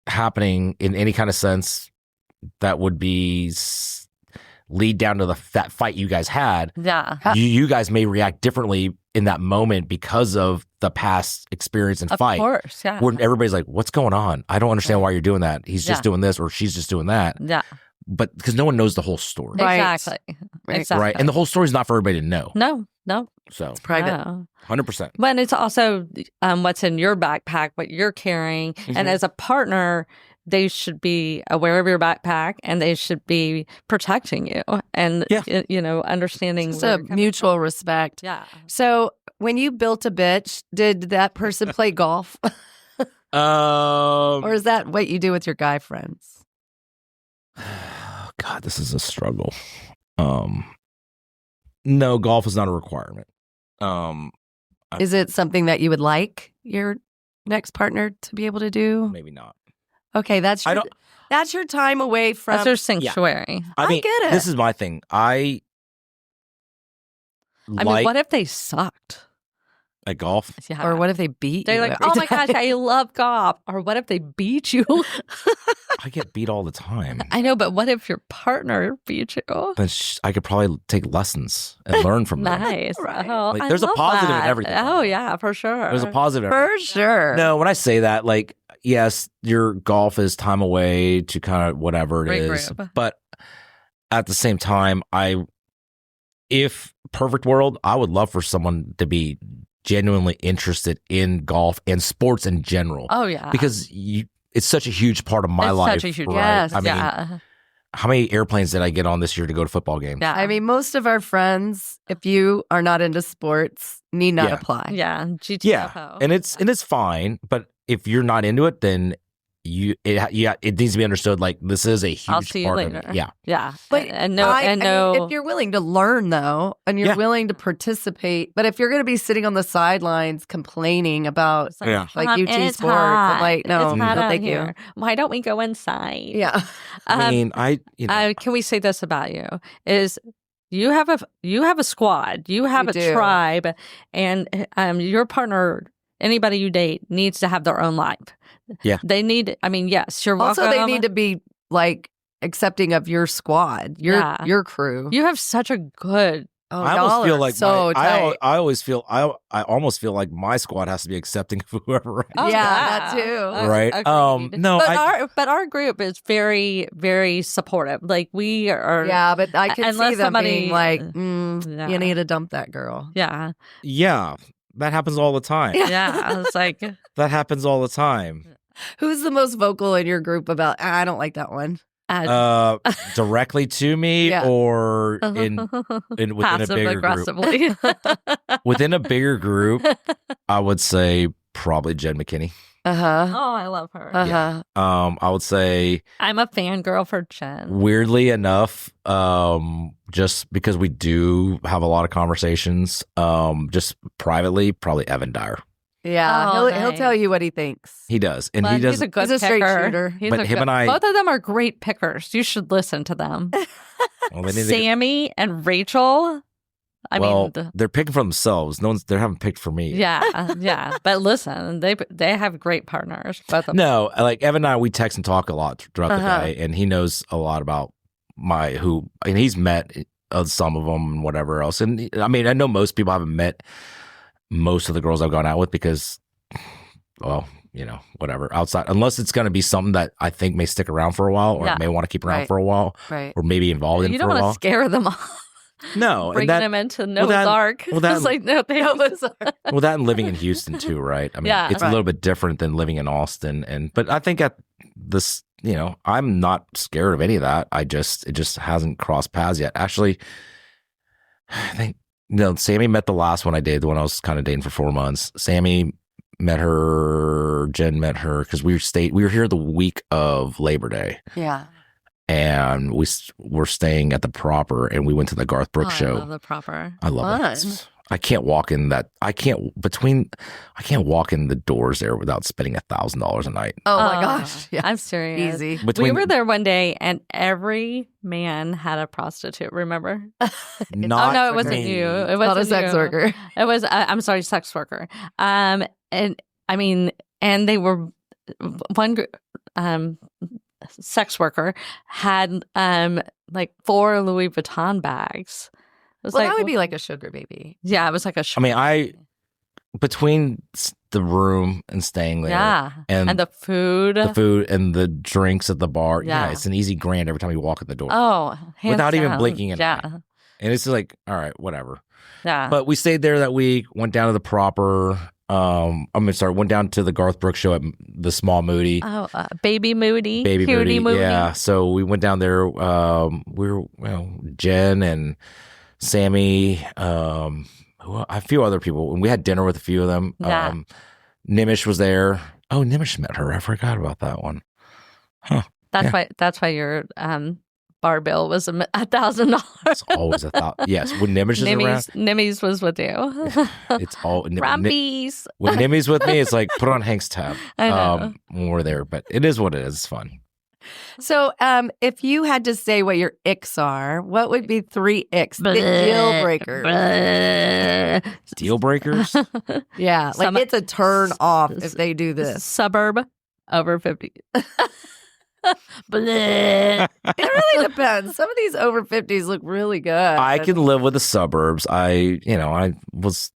happening in any kind of sense that would be lead down to that fight you guys had. Yeah. You guys may react differently in that moment because of the past experience and fight. Of course, yeah. When everybody's like, what's going on? I don't understand why you're doing that. He's just doing this or she's just doing that. Yeah. But because no one knows the whole story. Right. Exactly. Exactly. Right. And the whole story is not for everybody to know. No. So It's private. No. 100%. When it's also what's in your backpack, what you're carrying. And as a partner, they should be aware of your backpack and they should be protecting you and, understanding. It's a mutual respect. Yeah. So when you built a bitch, did that person play golf? Or is that what you do with your guy friends? God, this is a struggle. No, golf is not a requirement. Is it something that you would like your next partner to be able to do? Maybe not. Okay, that's your time away from. That's your sanctuary. I mean, get it. This is my thing. I mean, what if they sucked? at golf. Yeah. Or what if they beat They're you? like, every oh my time? gosh, I love golf. Or what if they beat you? I get beat all the time. I know, but what if your partner beat you? Then I could probably take lessons and learn from them. Nice. Right. Oh, Like, I there's a love positive in that. everything. Oh, yeah, for sure. There's a positive. For sure. No, when I say that, like, yes, your golf is time away to kind of whatever it is. Regroup. But at the same time, if perfect world, I would love for someone to be genuinely interested in golf and sports in general. Oh, yeah. Because it's such a huge part of my It's life. such a huge, right? yes, I mean, yeah. how many airplanes did I get on this year to go to football games? Yeah. I mean, most of our friends, if you are not into sports, need not Yeah. apply. Yeah. GTFO. Yeah, and it's fine. But if you're not into it, then it needs to be understood. Like, this is a huge I'll see you part later. of it. Yeah. Yeah. But and I no. mean, if you're willing to learn, though, and you're Yeah. willing to participate, but if you're going to be sitting on the sidelines complaining about It's like, Yeah. like "Mom, UT it's sports, hot. I'm like, no, it's hot no, out thank here. Why don't we go inside? you. Yeah. I mean, Can we say this about you? Is you have a squad, you have You a do. tribe, and your partner, anybody you date, needs to have their own life. Yeah. They need. I mean, yes, you're Also, welcome. they need to be like accepting of your squad, your crew. You have such a good. Oh, I y'all almost feel are like so tight. I almost feel like my squad has to be accepting of whoever. Oh, Yeah, that too. Right. Agreed. No, but our group is very, very supportive. Like we are. Yeah, but I can unless see them somebody- being like, Yeah. you need to dump that girl. Yeah. yeah, that happens all the time. Yeah. It's like. That happens all the time. Who's the most vocal in your group about, I don't like that one? Directly to me Yeah. or in within a bigger group. aggressively. Within a bigger group, I would say probably Jen McKinney. Uh-huh. Oh, I love her. Uh-huh. I would say I'm a fangirl for Jen. weirdly enough, just because we do have a lot of conversations, just privately, probably Evan Dyer. Yeah, Oh, he'll nice. tell you what he thinks. He does, and But he does. He's a good He's a straight picker. shooter. He's But a him good- and I- both of them are great pickers. You should listen to them. Well, they need to- Sammy and Rachel. I well, mean, they're picking for themselves. They haven't picked for me. yeah. But listen, they have great partners. Both of them. No, like Evan and I, we text and talk a lot throughout Uh-huh. the day, and he knows a lot about and he's met some of them and whatever else. And I mean, I know most people haven't met most of the girls I've gone out with because, well, whatever, outside, unless it's going to be something that I think may stick around for a while or Yeah. may want to keep around Right. for a while Right. or maybe involved in You for don't a want to while. scare them off. No, and Bringing that, them into Noah's that- Ark. well, that- It's like, no, thanks. well, that and living in Houston too, right? I mean, Yeah. it's a little bit different than living in Austin, but I think at this, I'm not scared of any of that. It just hasn't crossed paths yet. Actually, I think Sammy met the last one I dated, the one I was kind of dating for 4 months. Sammy met her, Jen met her because we were here the week of Labor Day, Yeah. and we were staying at the Proper, and we went to the Garth Brooks Oh, show. I love the proper. I love Fun. it. I can't walk in that. I can't walk in the doors there without spending $1,000 a night. Oh my gosh. Yeah. I'm serious. Easy. We were there one day and every man had a prostitute, remember? Not no, it wasn't me. you. It Not a wasn't sex you. worker. It was, I'm sorry, sex worker. And I mean, and they were, one sex worker had like 4 Louis Vuitton bags. It was Well, like, that would be like a sugar baby. yeah, it was like a I mean, between the room and staying there, yeah, and the food, and the drinks at the bar, Yeah. it's an easy grand every time you walk in the door. oh, hands Without even down. blinking an Yeah, eye. And it's just like, all right, whatever. yeah. But we stayed there that week, went down to the proper, went down to the Garth Brooks show at the Small Moody. Oh, Baby Moody. Baby Cutie Moody. Yeah. So we went down there. We were, Jen and Sammy, a few other people. And we had dinner with a few of them. Yeah. Nimish was there. Oh, Nimish met her. I forgot about that one. Huh. That's why your bar bill was $1,000. It's always a thought. Yes. When Nimish is around. Nimmy's was with you. It's all. Rumpies. When Nimmy's with me, it's like put on Hank's tab. I know. When we're there. But it is what it is. It's fun. So, if you had to say what your icks are, what would be 3 icks? The deal breakers. Deal breakers? Yeah, like it's a turn off if they do this. Suburb over 50. It really depends. Some of these over 50s look really good. I can live with the suburbs. I was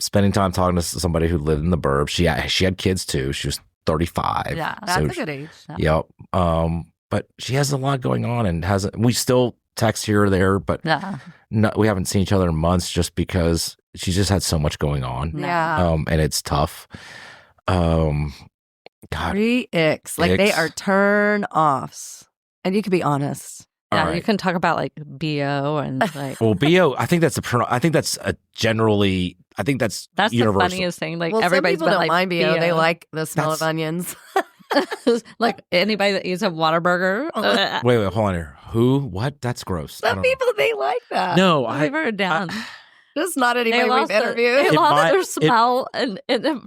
spending time talking to somebody who lived in the burbs. She had kids too. She was 35. Yeah, That's a good age. Yep. But she has a lot going on and we still text here or there, but Yeah. we haven't seen each other in months just because she's just had so much going on. Yeah. And it's tough. God. 3 icks. Like they Icks. are turn offs. And you can be honest. Yeah, All right. you can talk about like BO and like Well, BO, I think that's generally, I think that's that's universal. the funniest thing. Like Well, some everybody's people been don't like mind BO. They BO. like the smell of That's- onions. Like anybody that eats a Whataburger. Wait, hold on here. Who? What? That's gross. I Some don't people, they like that. know. No, Leave her down. Just not anybody They we've lost interviewed. they In lost my- their smell and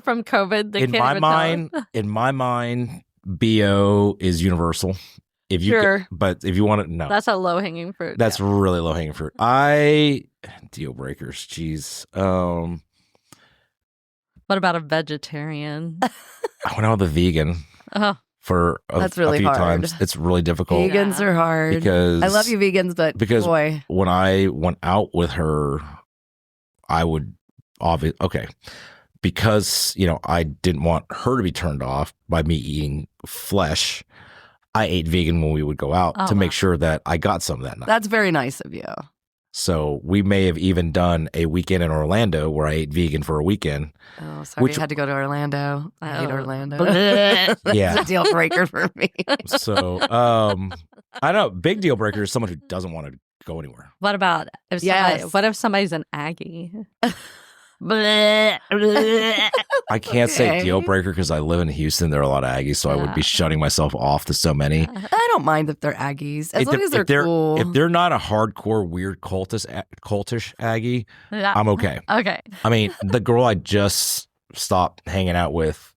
from COVID. They in can't my even mind, tell. in my mind, BO is universal. If you, Sure. but if you want to, no, That's a low hanging fruit. that's really low hanging fruit. Deal breakers. Jeez. What about a vegetarian? I went out with a vegan Oh, for That's really a few hard. times. It's really difficult Vegans are hard. because I love you, vegans, but because- boy. when I went out with her, I would because I didn't want her to be turned off by me eating flesh. I ate vegan when we would go out Oh, to make wow. sure that I got some that night. That's very nice of you. So we may have even done a weekend in Orlando where I ate vegan for a weekend. Oh, sorry. Which- You had to go to Orlando. I hate Oh. Orlando. bleh. Yeah. It's a deal breaker for me. So I know big deal breaker is someone who doesn't want to go anywhere. What about if Yes. what if somebody's an Aggie? I can't say Okay. deal breaker because I live in Houston. There are a lot of Aggies, so I would be Yeah. shutting myself off to so many. I don't mind if they're Aggies, as If long as they're cool. If they're not a hardcore weird cultish Aggie, Yeah. I'm okay. Okay. I mean, the girl I just stopped hanging out with,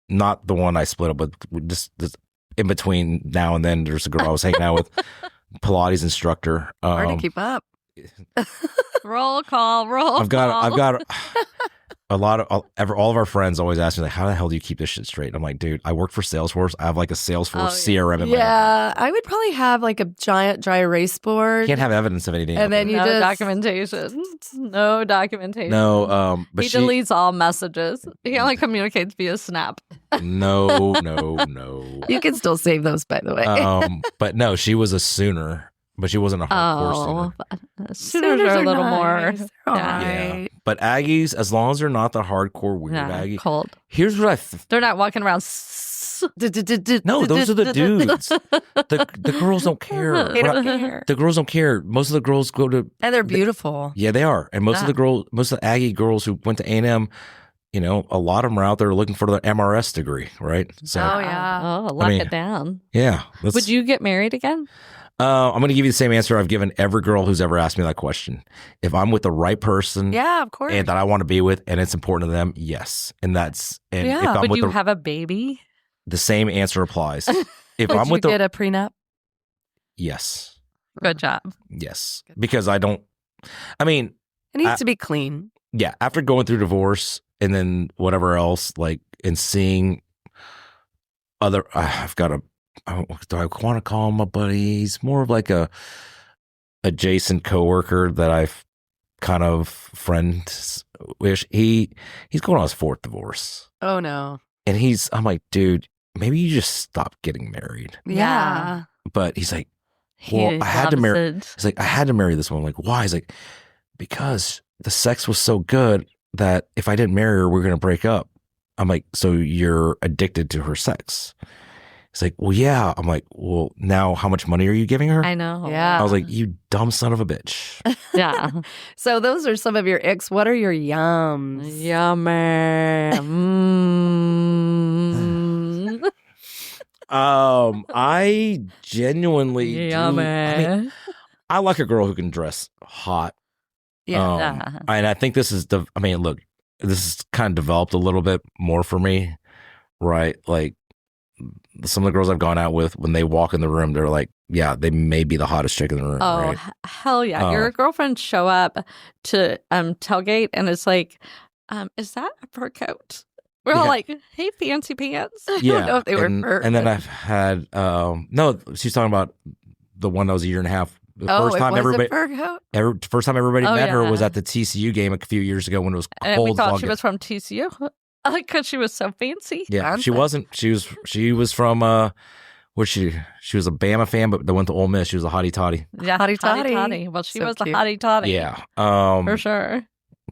not the one I split up with, just in between now and then, there's a girl I was hanging out with, Pilates instructor. Hard to keep up. Roll call. I've got a lot of all of our friends always ask me like, how the hell do you keep this shit straight? And I'm like, dude, I work for Salesforce. I have like a Salesforce CRM in my head. Yeah, I would probably have like a giant dry erase board. Can't have evidence of anything. And out then there. you no just- documentation. No documentation. No, but he she deletes all messages. He only communicates via Snap. no. You can still save those, by the way. But no, she was a Sooner, but she wasn't a hardcore Oh, Sooner. Sooners are a little more. nice. They're all Yeah. right. But Aggies, as long as they're not the hardcore weird Yeah, Aggie. cold. Here's what They're not walking around. No, those are the dudes. The girls don't care. They don't care. The girls don't care. Most of the girls go to And they're beautiful. yeah, they are. And most of the Aggie girls who went to A&M, a lot of them are out there looking for the MRS degree, right? So Oh, yeah. Oh, lock mean, it down. yeah. Would you get married again? I'm going to give you the same answer I've given every girl who's ever asked me that question. If I'm with the right person, Yeah, of course. and that I want to be with, and it's important to them, yes. And that's and Yeah. if I'm Would with you have a baby? the same answer applies. If Would I'm you with get a prenup? yes, Good job. yes, because I don't. I mean, It needs to be clean. yeah. After going through divorce and then whatever else, like and seeing other, I've got a. Do I want to call him a buddy? He's more of like a adjacent coworker that I've kind of friend-ish. He's going on his 4th divorce. Oh, no. And I'm like, dude, maybe you just stop getting married. Yeah. But he's like, well, I had to marry. He's like, I had to marry this one. I'm like, why? He's like, because the sex was so good that if I didn't marry her, we're going to break up. I'm like, so you're addicted to her sex? He's like, well, yeah. I'm like, well, now how much money are you giving her? I know. Yeah. I was like, you dumb son of a bitch. Yeah. So those are some of your icks. What are your yums? Yummy. Mm. I genuinely do. Yummy. I mean, I like a girl who can dress hot. Yeah. And I think this is look, this is kind of developed a little bit more for me, right? Like some of the girls I've gone out with, when they walk in the room, they're like, yeah, they may be the hottest chick in the room. Oh, right? Hell yeah. Your girlfriends show up to tailgate and it's like, is that a fur coat? We're all Yeah. like, hey, fancy pants. Yeah. I don't know if they were fur. And then I've had, no, she's talking about the one that was a year and a half. The first time it was everybody, a fur coat? first time everybody Oh, met her was yeah. at the TCU game a few years ago when it was cold. And we as thought all she get- was from TCU because she was so fancy. Yeah, Fancy. she wasn't. She was from she was a Bama fan, but they went to Ole Miss. She was a hottie toddy. Yeah, Hottie toddy. toddy. Well, she So was cute. the hottie toddy. Yeah. For sure.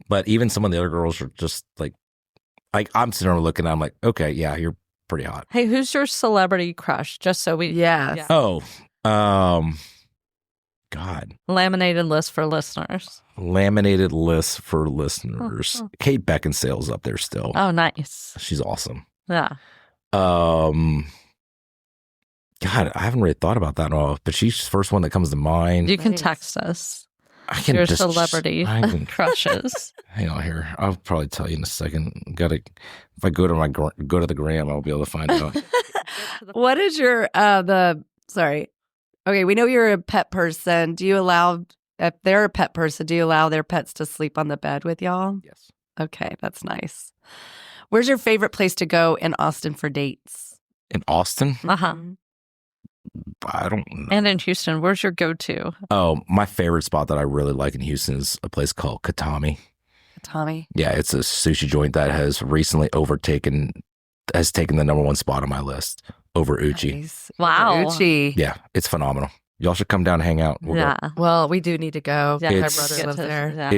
But even some of the other girls are just like I'm sitting there looking at them like, okay, yeah, you're pretty hot. Hey, who's your celebrity crush? Just so we Yes. Yeah. Oh, God. Laminated list for listeners. Laminated list for listeners. Kate Beckinsale's up there still. Oh, nice. She's awesome. Yeah. God, I haven't really thought about that at all, but she's the first one that comes to mind. You can Nice. text us I can your just celebrity I can- crushes. Hang on here. I'll probably tell you in a second. If I go to the gram, I'll be able to find out. What is your sorry. Okay, we know you're a pet person. Do you allow, if they're a pet person, do you allow their pets to sleep on the bed with y'all? Yes. Okay, that's nice. Where's your favorite place to go in Austin for dates? In Austin, Uh-huh. I don't know. And in Houston, where's your go-to? Oh, my favorite spot that I really like in Houston is a place called Katami. Tommy? Yeah, it's a sushi joint that has recently taken the #1 spot on my list over Uchi. Nice. Wow. Uchi. Yeah, it's phenomenal. Y'all should come down and hang out. We'll go. Yeah. Well, we do need to go. Yeah, My It's- brother Get lives to- there. Yeah.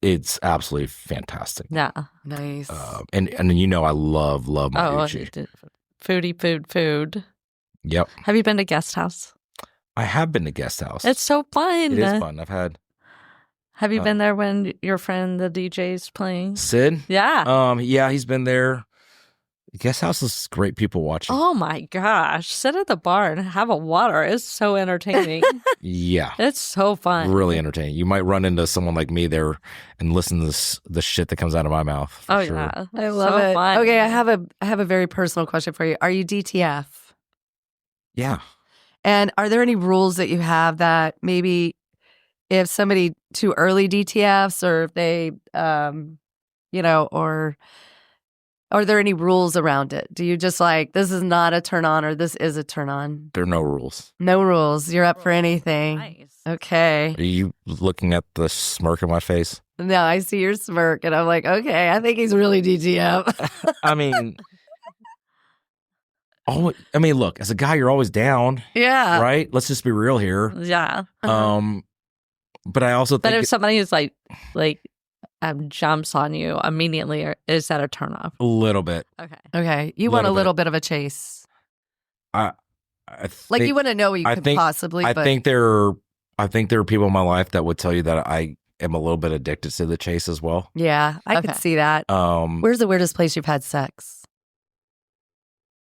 It's absolutely fantastic. Yeah. Nice. And you know I love my Oh, Uchi. food. Yep, Have you been to Guest House? I have been to Guest House. It's so fun. It is fun. I've had Have you been there when your friend, the DJ's playing? Sid. Yeah. Yeah, he's been there. Guest House is great people watching. Oh my gosh. Sit at the bar and have a water. It's so entertaining. Yeah. It's so fun. Really entertaining. You might run into someone like me there and listen to the shit that comes out of my mouth. For Oh, sure. yeah. I love So it. fun. Okay, I have a very personal question for you. Are you DTF? Yeah. And are there any rules that you have that maybe if somebody too early DTFs or if they, or are there any rules around it? Do you just like, this is not a turn on or this is a turn on? There are no rules. No rules. You're up for anything. Nice. Okay. Are you looking at the smirk on my face? No, I see your smirk and I'm like, okay, I think he's really DTF. I mean, look, as a guy, you're always down, Yeah. right? Let's just be real here. Yeah. But I also But think if somebody is like jumps on you immediately, is that a turnoff? a little bit. Okay. Okay. You want a Little little bit of a chase. I Like think, you want to know what you I could think- possibly, I but think there are people in my life that would tell you that I am a little bit addicted to the chase as well. yeah, I could Okay. see that. Where's the weirdest place you've had sex?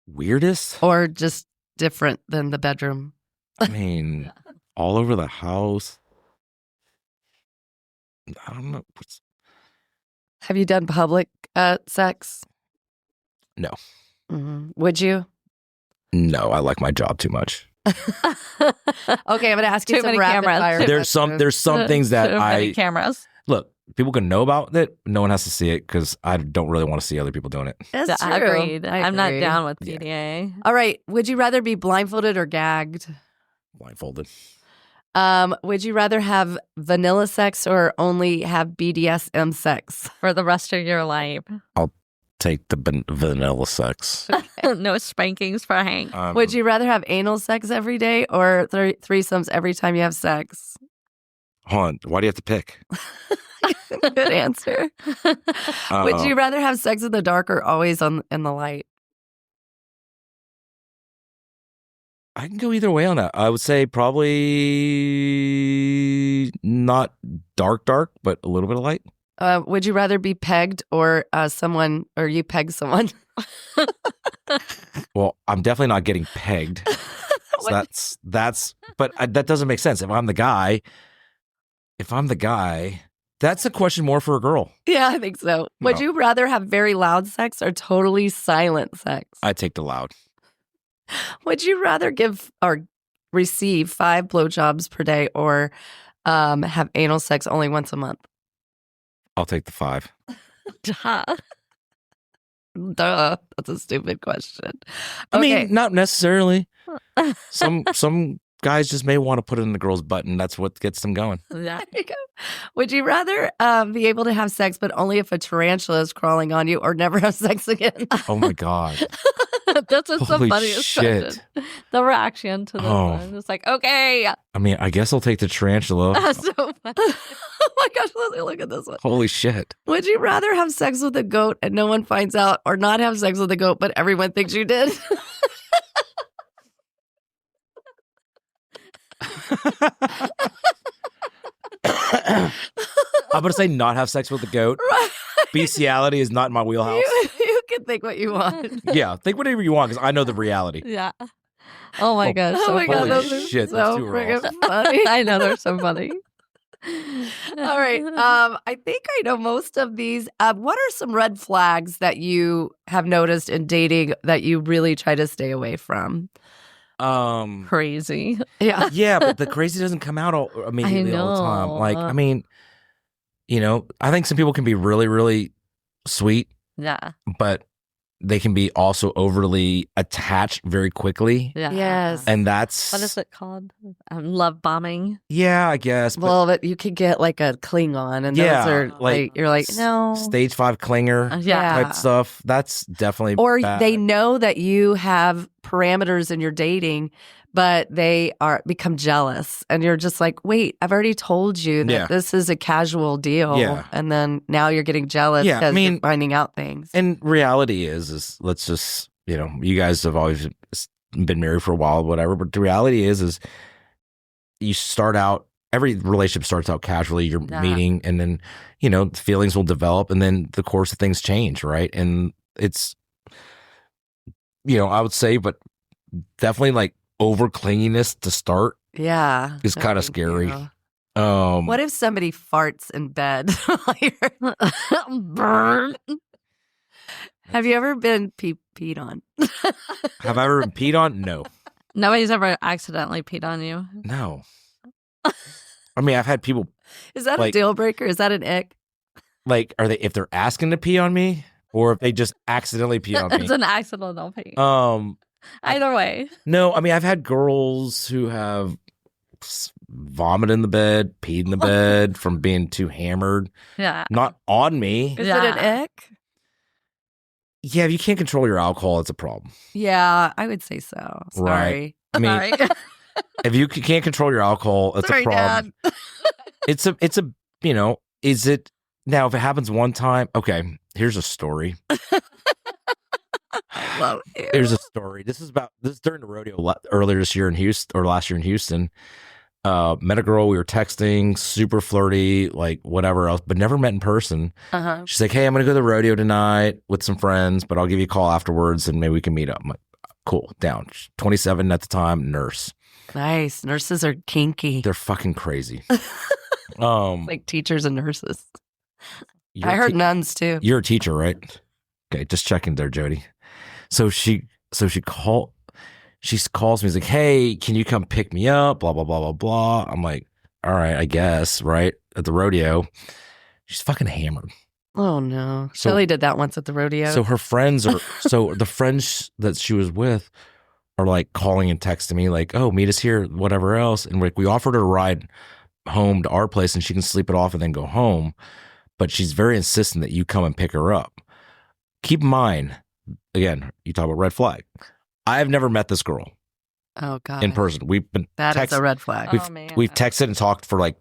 Weirdest? Or just different than the bedroom? I mean, all over the house. I don't know. Have you done public sex? No. Mm-hmm. Would you? No, I like my job too much. Okay, I'm going to ask you Too some many rapid cameras. fire There's some things that Too many cameras. look. People can know about it. No one has to see it because I don't really want to see other people doing it. That's Yeah, true. agreed. I'm not agree. down with PDA. All right. Would you rather be blindfolded or gagged? Blindfolded. Would you rather have vanilla sex or only have BDSM sex? For the rest of your life. Take the vanilla sex. No spankings for Hank. Would you rather have anal sex every day or threesomes every time you have sex? Hold on. Why do you have to pick? Good answer. Would you rather have sex in the dark or always in the light? I can go either way on that. I would say probably not dark, but a little bit of light. Would you rather be pegged or you peg someone? Well, I'm definitely not getting pegged. So but that doesn't make sense. If I'm the guy, that's a question more for a girl. Yeah, I think so. Would you rather have very loud sex or totally silent sex? I take the loud. Would you rather give or receive 5 blowjobs per day or have anal sex only once a month? I'll take the 5. Duh. Duh. That's a stupid question. I mean, not necessarily. Some guys just may want to put it in the girl's butt, and that's what gets them going. Yeah. There you go. Would you rather be able to have sex, but only if a tarantula is crawling on you, or never have sex again? Oh my God. That's what's the Holy funniest shit. question. The reaction to this one. It's like, okay. I mean, I guess I'll take the tarantula. That's so funny. Oh my gosh, look at this one. Holy shit. Would you rather have sex with a goat and no one finds out, or not have sex with a goat but everyone thinks you did? I'm going to say not have sex with the goat. Right. Bestiality is not in my wheelhouse. You can think what you want. Yeah, think whatever you want because I know the reality. Yeah. Oh my gosh. Oh So my God, funny. those are shit, so that's too friggin' raw. funny. I know they're so funny. All right. I think I know most of these. What are some red flags that you have noticed in dating that you really try to stay away from? Crazy. Yeah. Yeah, but the crazy doesn't come out immediately all the time. know. Like, I mean, I think some people can be really, really sweet, Yeah. but they can be also overly attached very quickly. Yeah. Yes. And that's What is it called? Love bombing. Yeah, I guess. But Well, but you could get like a Klingon, and Yeah, those are like you're like no. stage 5 clinger Yeah. type stuff. That's definitely Or bad. they know that you have parameters in your dating, but they become jealous, and you're just like, wait, I've already told you that Yeah. this is a casual deal, Yeah. and then now you're getting jealous Yeah, I because mean- you're finding out things. And reality is let's just, you guys have always been married for a while, whatever. But the reality is you start out, every relationship starts out casually. You're Yeah. meeting, and then, feelings will develop, and then the course of things change, right? And it's, I would say, but definitely like over clinginess to start Yeah, is no, kind of thank scary. you. Um, What if somebody farts in bed? while you're- Burn. Have you ever been peed on? have I ever been peed on? No. Nobody's ever accidentally peed on you. No. I mean, I've had people Is that a Like- deal breaker? Is that an ick? like, if they're asking to pee on me, or if they just accidentally pee on It's me. an accidental pee. No, Either way. I mean, I've had girls who have vomited in the bed, peed in the bed from being too hammered. Yeah. Not on me. Is it an Yeah. ick? Yeah, if you can't control your alcohol, it's a problem. Yeah, I would say so. Sorry. Right. I mean, Sorry. if you can't control your alcohol, it's Sorry, a problem. Dad. It's a, is it, now if it happens one time, okay, here's a story. I love you. Here's a story. This is during the rodeo earlier this year in Houston, or last year in Houston. Met a girl, we were texting, super flirty, like whatever else, but never met in person. Uh-huh. She's like, hey, I'm going to go to the rodeo tonight with some friends, but I'll give you a call afterwards and maybe we can meet up. I'm like, cool, down. She's 27 at the time, nurse. Nice. Nurses are kinky. They're fucking crazy. Like teachers and nurses. You're I a heard nuns too. You're a teacher, right? Okay, just checking there, Jody. So she calls me, she's like, hey, can you come pick me up? Blah, blah, blah, blah, blah. I'm like, all right, I guess, right? At the rodeo. She's fucking hammered. Oh no. So- Shelly did that once at the rodeo. So her friends so the friends that she was with are like calling and texting me like, oh, meet us here, whatever else. And we offered her a ride home to our place and she can sleep it off and then go home. But she's very insistent that you come and pick her up. Keep in mind, again, you talk about red flag. I've never met this girl oh god. in person. We've been That is a red flag. We've texted and talked for like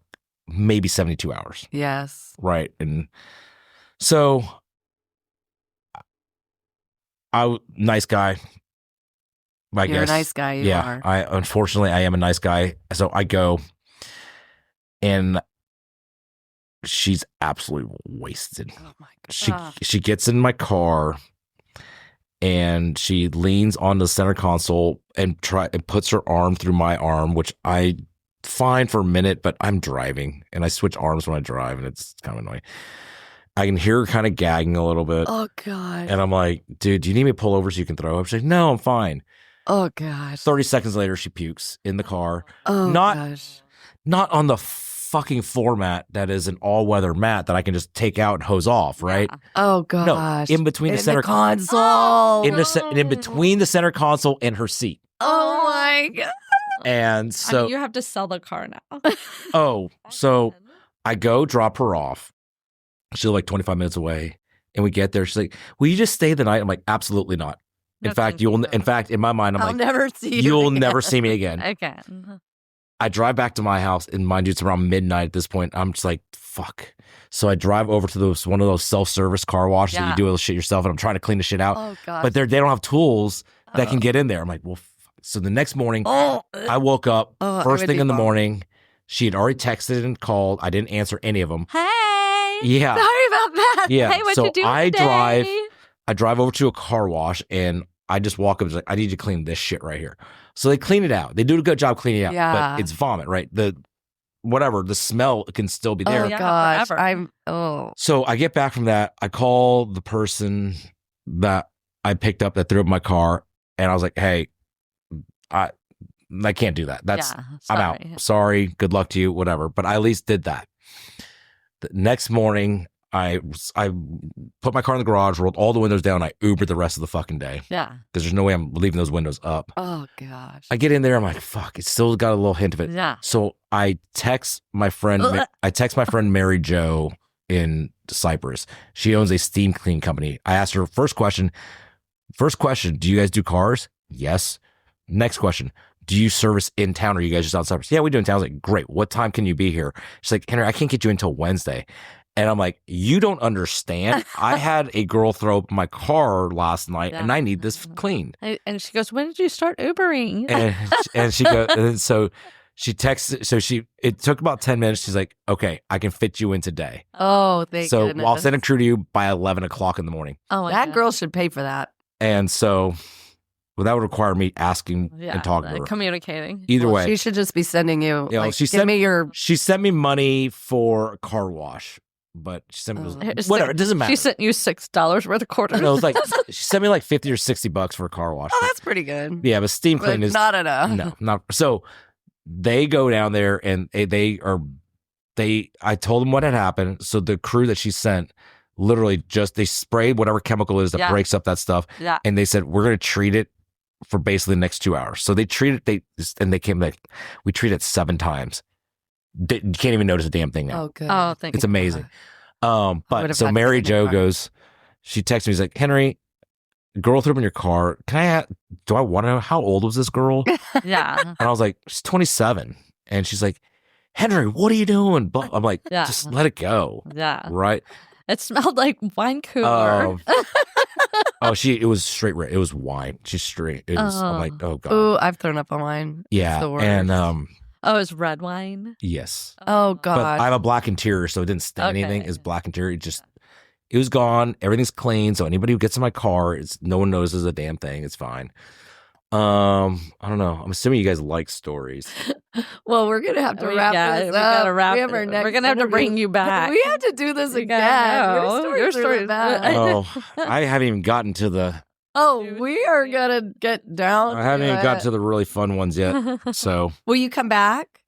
maybe 72 hours. Yes. Right. And so nice guy. I You're guess. a nice guy. You are. Unfortunately I am a nice guy. So I go and she's absolutely wasted. Oh my god. She gets in my car and she leans on the center console and puts her arm through my arm, which I find for a minute, but I'm driving and I switch arms when I drive and it's kind of annoying. I can hear her kind of gagging a little bit. Oh god. And I'm like, dude, do you need me to pull over so you can throw up? She's like, no, I'm fine. Oh god. 30 seconds later, she pukes in the car. Oh gosh. Not on the fucking floor mat that is an all-weather mat that I can just take out and hose off, right? Yeah. Oh gosh. No, in between the center console. in between the center console and her seat. Oh my god. And so you have to sell the car now. so I go drop her off. She's like 25 minutes away. And we get there. She's like, will you just stay the night? I'm like, absolutely not. In No, fact, thank you. in my mind, I'm I'll like, never see you. you'll again. never see me again. Again. I drive back to my house, and mind you, it's around midnight at this point. I'm just like, fuck. So I drive over to one of those self-service car washes that you do all the shit yourself, and I'm trying to clean the shit out. Oh god. But they don't have tools that can get in there. I'm like, well, so the next morning, Oh. I woke up I first would thing be in the bummed. morning. She had already texted and called. I didn't answer any of them. Hey. Yeah. Sorry about that. Yeah. Hey, what so you doing I today? drive over to a car wash and I just walk up and like, I need you to clean this shit right here. So they clean it out. They do a good job cleaning it out. Yeah. But it's vomit, right? The smell can still be there. Oh Yeah, gosh. forever. So I get back from that. I call the person that I picked up that threw up my car, and I was like, "Hey, I can't do that. That's I'm out. Sorry. Good luck to you. Whatever." But I at least did that. The next morning, I put my car in the garage, rolled all the windows down. I Ubered the rest of the fucking day Yeah. because there's no way I'm leaving those windows up. Oh gosh. I get in there. I'm like, "Fuck!" It's still got a little hint of it. Yeah. So I text my friend. Mary Jo in Cyprus. She owns a steam clean company. I asked her first question. Do you guys do cars? Yes. Next question. Do you service in town or are you guys just out Cyprus? Yeah, we do in town. I was like, great. What time can you be here? She's like, Henry, I can't get you until Wednesday. And I'm like, you don't understand. I had a girl throw up my car last night and I need this cleaned. And she goes, when did you start Ubering? And she goes, and so she texts. So it took about 10 minutes. She's like, okay, I can fit you in today. Oh, thank So goodness. I'll send a crew to you by 11 o'clock in the morning. Oh, my That God. girl should pay for that. And so that would require me asking and talking to her. Communicating. Either way. She should just be sending you. You know, like, she give me your. She sent me money for a car wash, but she sent me whatever. It doesn't matter. She sent you $6 worth of quarters. No, it was like she sent me like $50 or $60 for a car wash. Oh, that's pretty good. Yeah, but steam But clean is not enough. no, not so. They go down there and I told them what had happened. So the crew that she sent literally they sprayed whatever chemical it is that breaks up that stuff. Yeah. And they said, we're going to treat it for basically the next 2 hours. So they treated they came like, we treat it 7 times. You can't even notice a damn thing now. Oh, good. Oh, thank It's you. amazing. would've But so had to Mary clean your Jo car. goes, she texted me, she's like, Henry, girl threw up in your car. Do I want to know how old was this girl? Yeah. And I was like, she's 27. And she's like, Henry, what are you doing? I'm like, Yeah. just let it go. Yeah. Right. It smelled like wine cooler. It was straight red. It was wine. She's straight. It was, I'm like, oh God. Ooh, I've thrown up on wine. Yeah. It's the worst. And Oh, it's red wine. yes. Oh But God. I have a black interior, so it didn't stain anything. It's black interior. It was gone. Everything's clean. So anybody who gets in my car, no one notices a damn thing. It's fine. I don't know. I'm assuming you guys like stories. Well, we're gonna have to wrap this up. Gotta wrap we have our it. next We're gonna have to bring interview. you back. We have to do this You again. gotta know. Your Your stories are stories- bad. Oh, I haven't even gotten to the. Oh, we are gonna get down. I haven't to even got it. to the really fun ones yet. So Will you come back?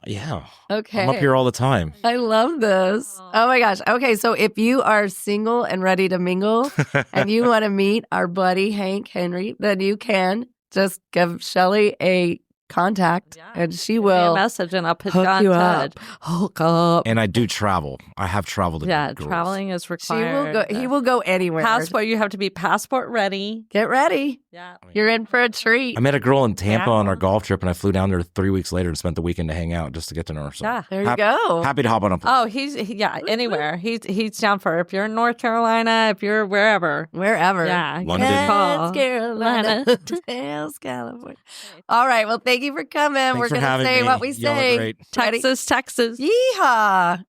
yeah, Okay. I'm up here all the time. I love this. Oh my gosh. Okay, so if you are single and ready to mingle and you want to meet our buddy Hank Henry, then you can just give Shelly a contact and she Send me a will message and I'll put hook on you touch. up. Hook up. And I do travel. I have traveled. Yeah, with girls. traveling is She required. will go. He will go anywhere. Passport. You have to be passport ready. Get ready. Yeah. You're in for a treat. I met a girl in Tampa Yeah. on our golf trip, and I flew down there 3 weeks later and spent the weekend to hang out just to get to know her. So Yeah. There you go. Happy to hop on a plane. Oh, anywhere. He's down for if you're in North Carolina, if you're wherever. Wherever. Yeah. London. give us a call. North Carolina. South California. All right. Well, thank you for coming. Thanks We're for going to having say me. what we Y'all are say. great. Texas. Yeehaw.